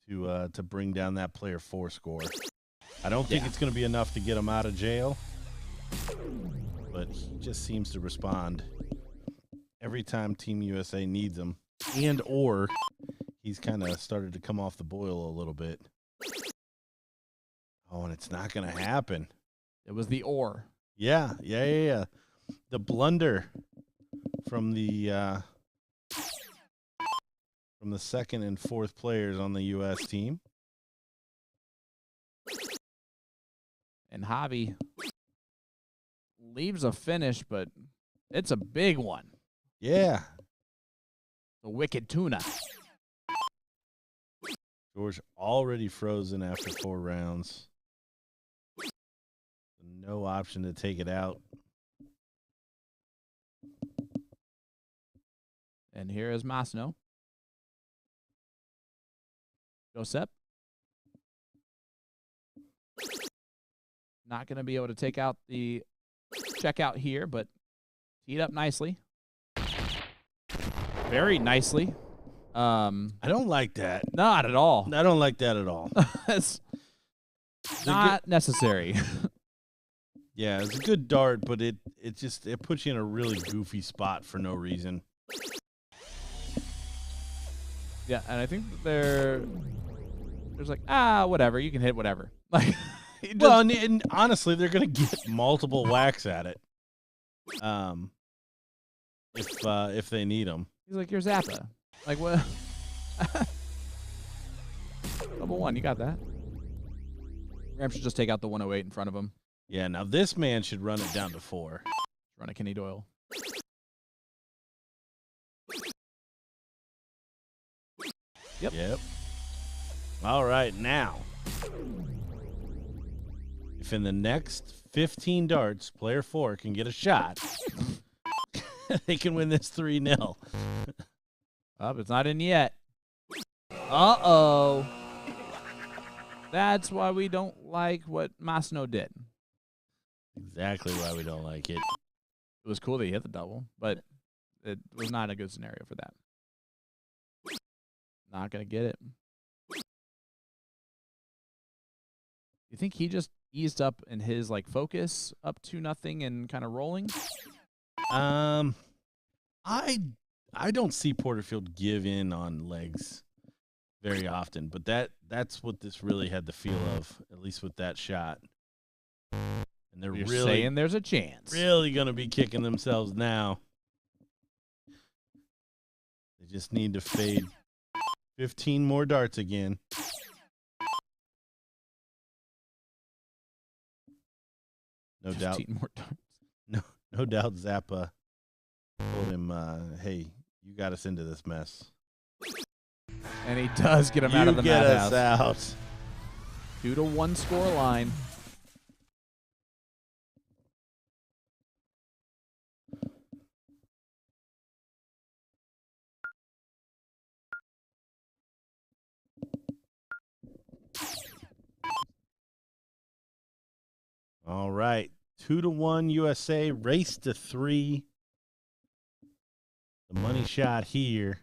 to bring down that player 4 score. I don't think it's going to be enough to get him out of jail, but he just seems to respond every time Team USA needs him, and or he's kind of started to come off the boil a little bit. Oh, and it's not going to happen. It was the or. Yeah. The blunder from the second and fourth players on the U.S. team. And Hobby leaves a finish, but it's a big one. Yeah. The wicked tuna. George already frozen after 4 rounds. No option to take it out. And here is Masno. Josep. Not going to be able to take out the checkout here, but teed up nicely. Very nicely. I don't like that. Not at all. I don't like that at all. It's not necessary. Yeah, it's a good dart, but it puts you in a really goofy spot for no reason. Yeah, and I think there's like, whatever, you can hit whatever. Like, well, and honestly, they're gonna get multiple whacks at it, if they need them. He's like, you're Zappa. Like, what? Double 1, you got that. Ram should just take out the 108 in front of him. Yeah, now this man should run it down to 4. Run a Kenny Doyle. Yep. All right, now, if in the next 15 darts, player 4 can get a shot, they can win this 3-0. It's not in yet. Uh-oh. That's why we don't like what Masno did. Exactly why we don't like it. It was cool that he hit the double, but it was not a good scenario for that. Not going to get it. You think he just eased up in his like focus up 2-0 and kind of rolling? I don't see Porterfield give in on legs very often, but that's what this really had the feel of, at least with that shot. And they're You're really saying there's a chance. really going to be kicking themselves now. They just need to fade 15 more darts again. No doubt. 15 more times. No doubt Zappa told him, hey, you got us into this mess. And he does get him out of the get madhouse. us out. 2-1 score line. All right. 2-1 USA. Race to 3. The money shot here.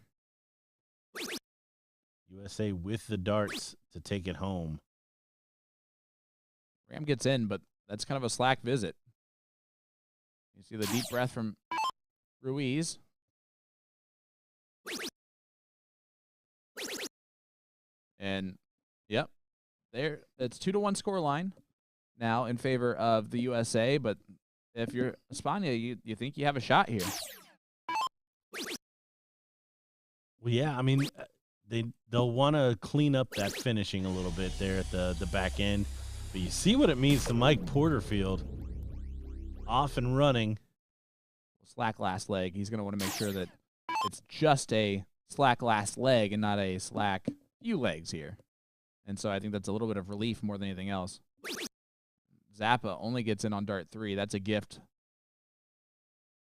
USA with the darts to take it home. Ram gets in, but that's kind of a slack visit. You see the deep breath from Ruiz. And, yep, there. It's 2-1 score line now in favor of the USA. But if you're España, you think you have a shot here. Well, yeah, I mean, they'll want to clean up that finishing a little bit there at the back end. But you see what it means to Mike Porterfield. Off and running. Slack last leg. He's going to want to make sure that it's just a slack last leg and not a slack few legs here. And so I think that's a little bit of relief more than anything else. Zappa only gets in on dart 3. That's a gift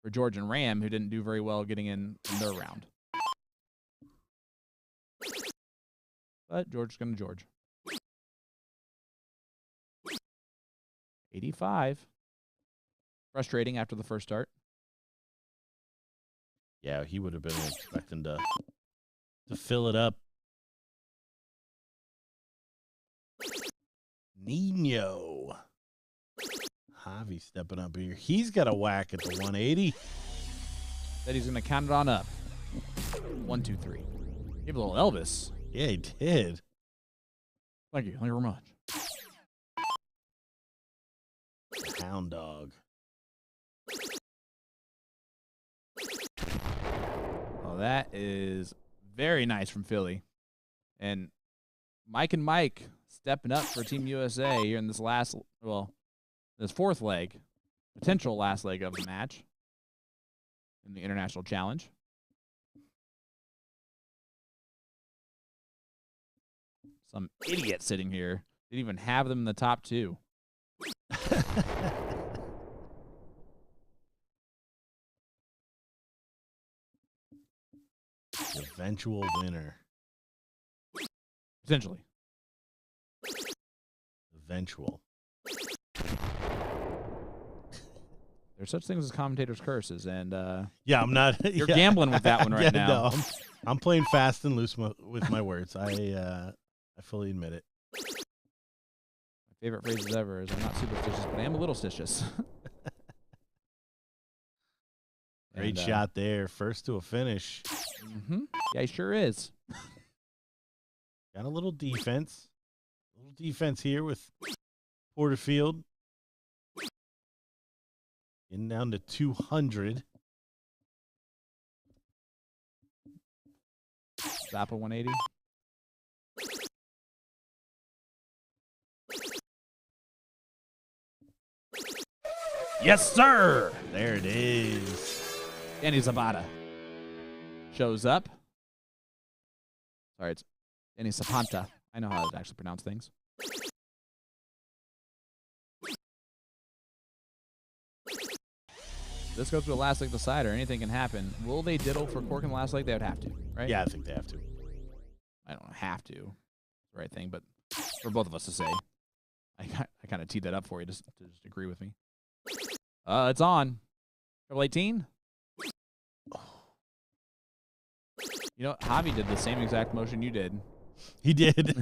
for George and Ram, who didn't do very well getting in their round. But George's going to George. 85. Frustrating after the first start. Yeah, he would have been expecting to fill it up. Nino. Javi stepping up here. He's got a whack at the 180. Said he's going to count it on up. 1, 2, 3. Give a little Elvis. Yeah, he did. Thank you. Thank you very much. Hound dog. Oh, that is very nice from Philly. And Mike and Mike stepping up for Team USA here in this this fourth leg, potential last leg of the match in the International Challenge. Some idiot sitting here didn't even have them in the top 2. The eventual winner. Potentially. Eventual. There's such things as commentators' curses, and Yeah, I'm not. you're gambling with that one right now. No, I'm playing fast and loose with my words. I fully admit it. My favorite phrases ever is, I'm not superstitious, but I am a little stitious. Great shot there. First to a finish. Mm-hmm. Yeah, he sure is. Got a little defense. A little defense here with Porterfield. Getting down to 200. Zappa 180. Yes, sir. There it is. Danny Zapata shows up. Sorry, it's Danny Zapanta. I know how to actually pronounce things. This goes to the last leg decider. Anything can happen. Will they diddle for cork in the last leg? They would have to, right? Yeah, I think they have to. I don't have to. It's the right thing, but for both of us to say. I kind of teed that up for you to just agree with me. It's on. Double 18. You know, Javi did the same exact motion you did. He did.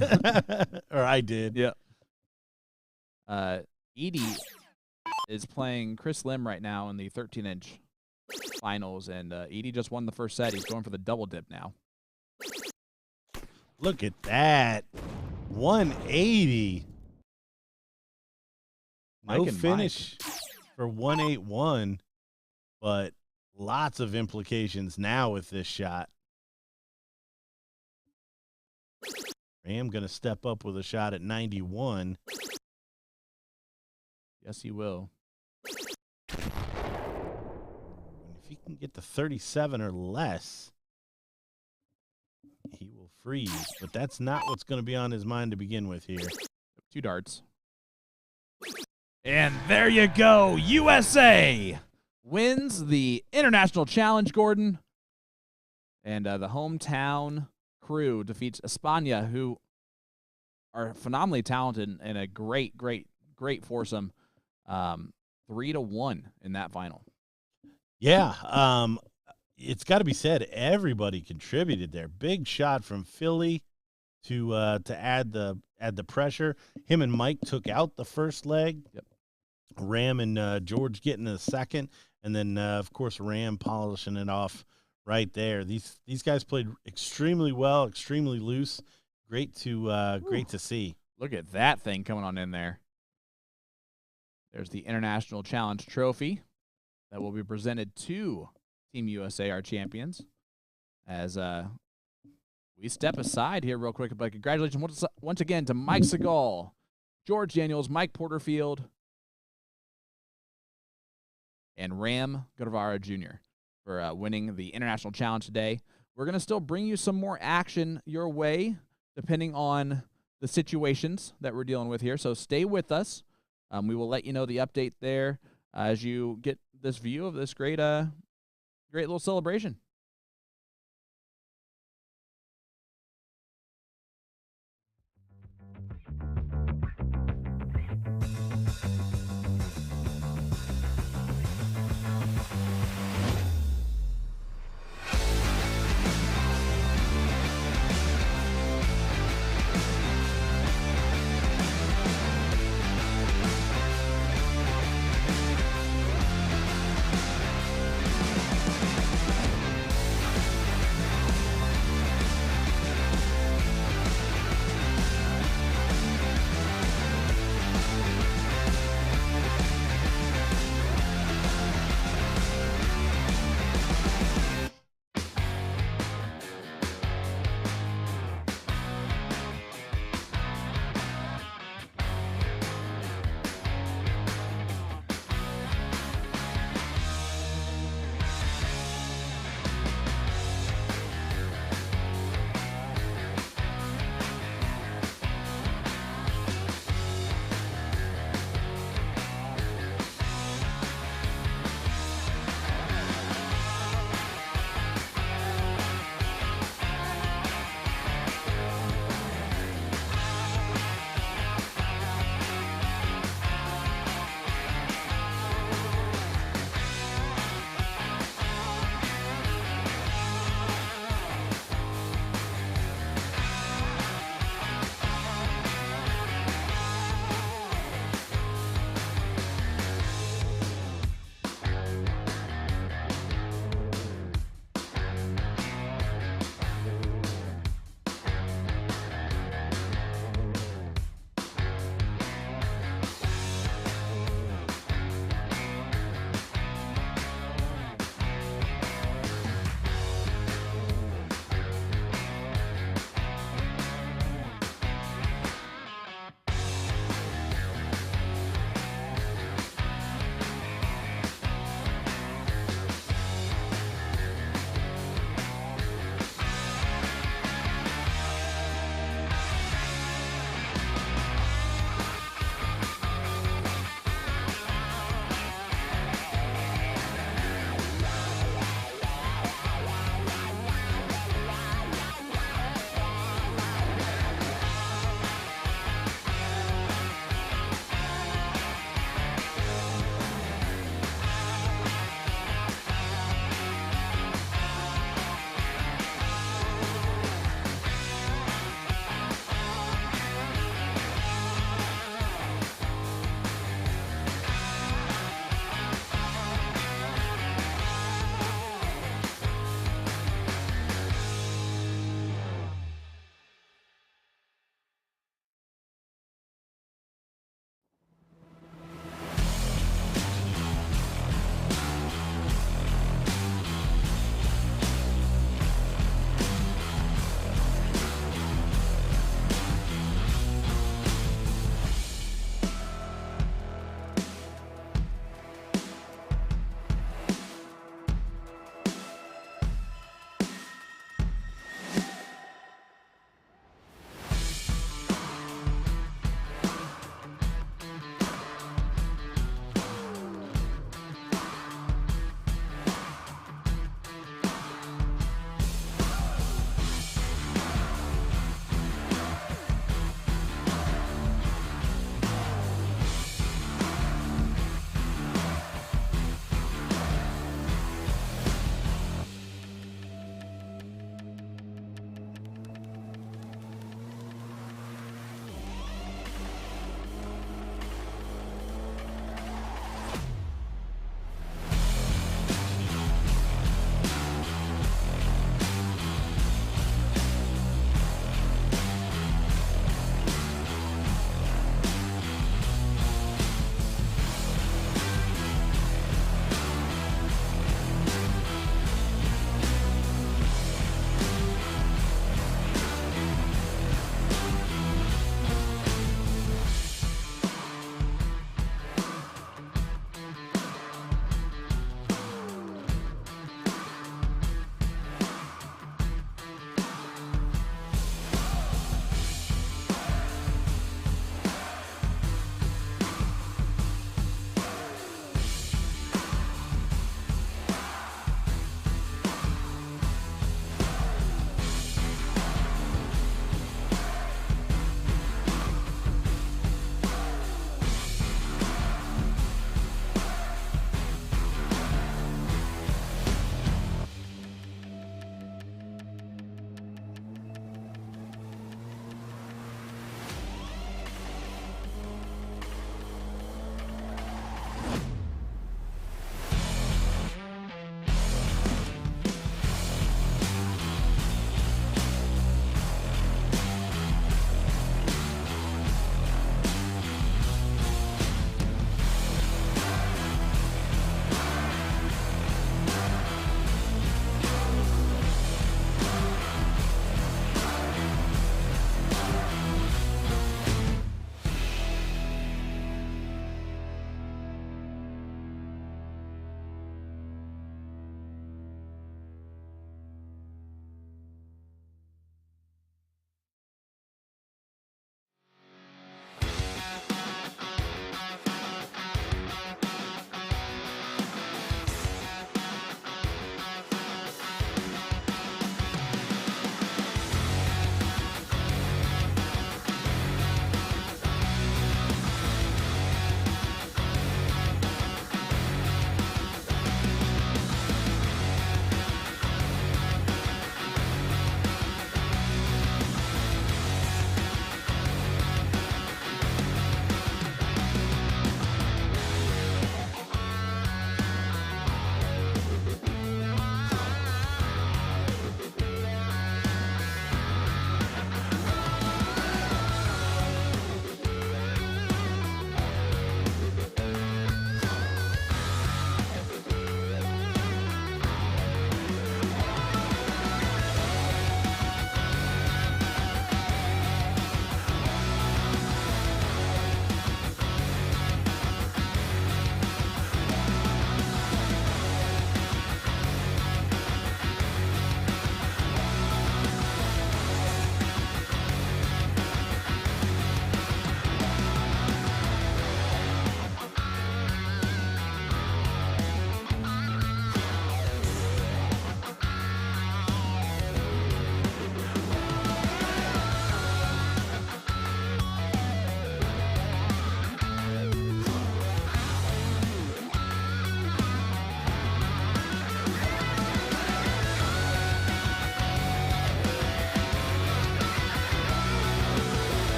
Or I did. Yeah. Edie is playing Chris Lim right now in the 13-inch finals, and Edie just won the first set. He's going for the double dip now. Look at that. 180. No Mike and finish for 181, but lots of implications now with this shot. Ram going to step up with a shot at 91. Yes, he will. And if he can get to 37 or less, he will freeze. But that's not what's going to be on his mind to begin with here. 2 darts. And there you go. USA wins the International Challenge, Gordon. And the hometown crew defeats España, who are phenomenally talented and a great foursome. 3-1 in that final. Yeah, it's got to be said, everybody contributed there. Big shot from Philly to add the pressure. Him and Mike took out the first leg. Yep. Ram and George getting the second, and then of course Ram polishing it off right there. These guys played extremely well, extremely loose. Great to see. Look at that thing coming on in there. There's the International Challenge Trophy that will be presented to Team USA, our champions, as we step aside here real quick. But congratulations once again to Mike Segal, George Daniels, Mike Porterfield, and Ram Guevara Jr. for winning the International Challenge today. We're going to still bring you some more action your way, depending on the situations that we're dealing with here. So stay with us. We will let you know the update there as you get this view of this great little celebration.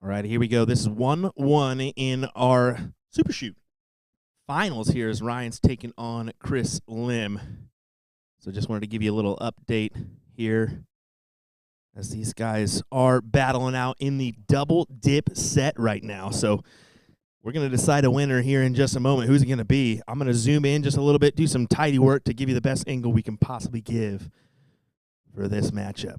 All right, here we go. This is 1-1 in our Super Shoot finals here as Ryan's taking on Chris Lim. So just wanted to give you a little update here as these guys are battling out in the double dip set right now. So we're going to decide a winner here in just a moment. Who's it going to be? I'm going to zoom in just a little bit, do some tidy work to give you the best angle we can possibly give for this matchup.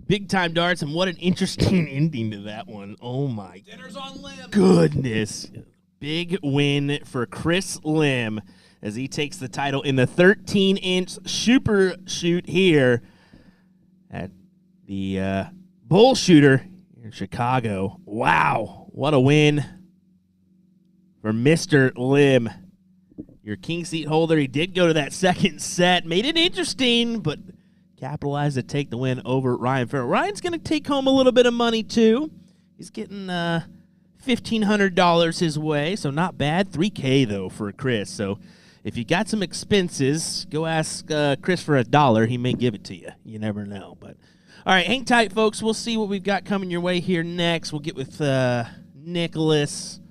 big time darts, and what an interesting ending to that one. Oh my Dinner's on Lim. goodness. Big win for Chris Lim as he takes the title in the 13-inch super shoot here at the BullShooter in Chicago. Wow, what a win for Mr. Lim. Your king seat holder, he did go to that second set. Made it interesting, but capitalized to take the win over Ryan Farrell. Ryan's going to take home a little bit of money, too. He's getting $1,500 his way, so not bad. $3K, though, for Chris. So if you got some expenses, go ask Chris for $1. He may give it to you. You never know. But all right, hang tight, folks. We'll see what we've got coming your way here next. We'll get with Nicholas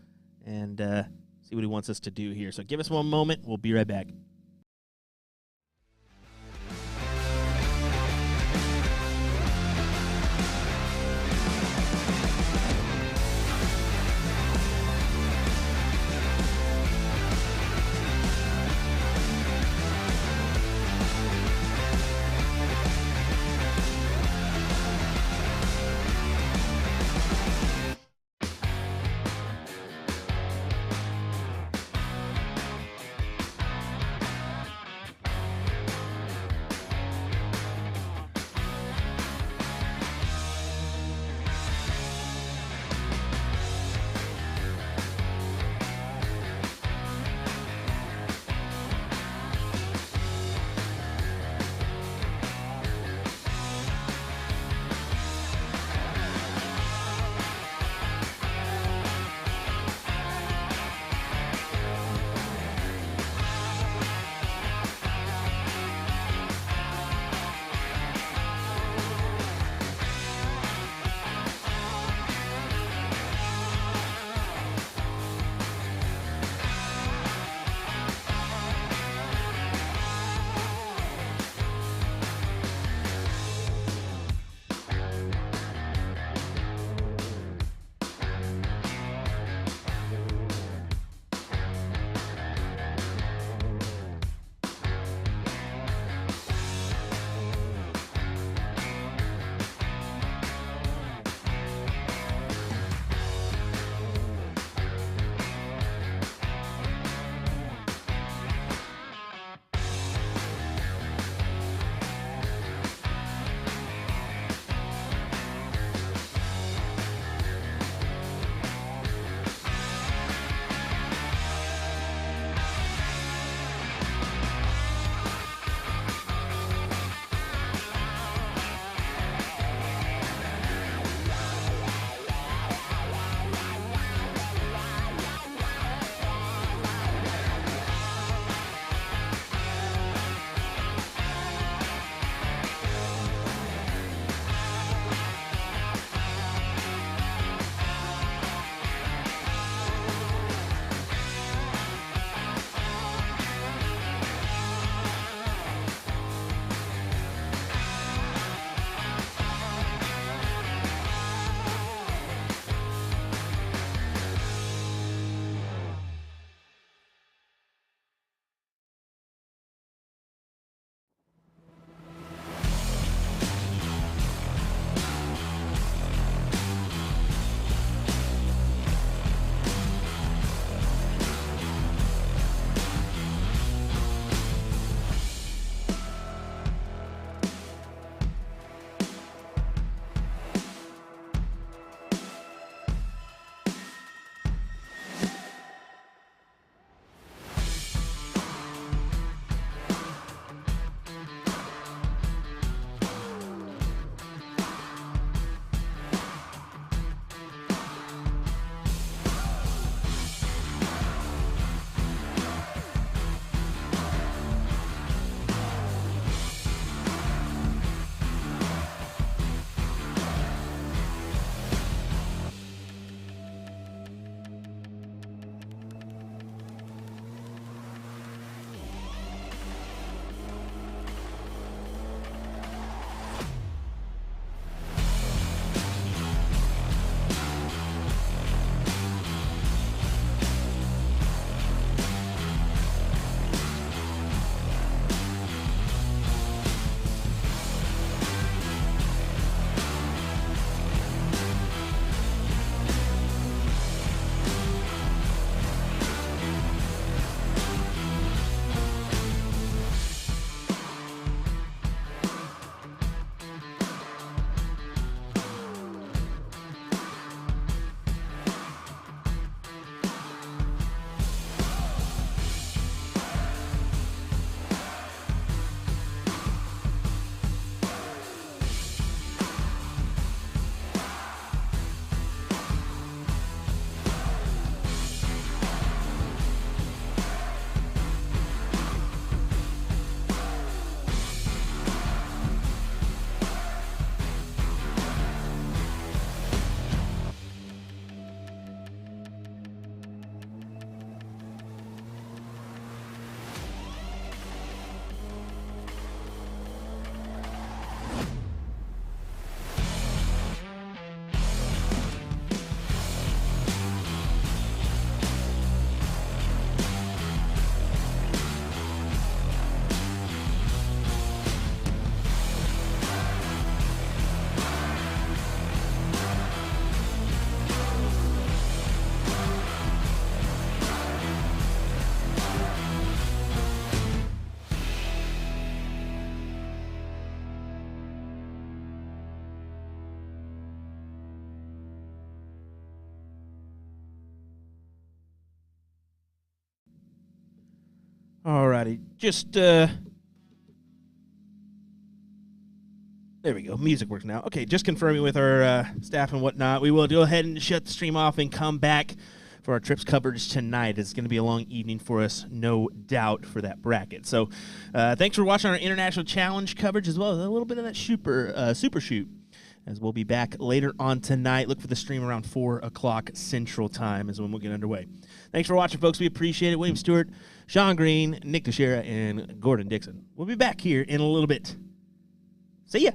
and see what he wants us to do here. So give us one moment. We'll be right back. Alrighty, just there we go. Music works now. Okay, just confirming with our staff and whatnot. We will go ahead and shut the stream off and come back for our trips coverage tonight. It's going to be a long evening for us, no doubt, for that bracket. So thanks for watching our International Challenge coverage, as well as a little bit of that super shoot, as we'll be back later on tonight. Look for the stream around 4 o'clock Central Time is when we'll get underway. Thanks for watching, folks. We appreciate it. William Stewart, Sean Green, Nick Teixeira, and Gordon Dixon. We'll be back here in a little bit. See ya.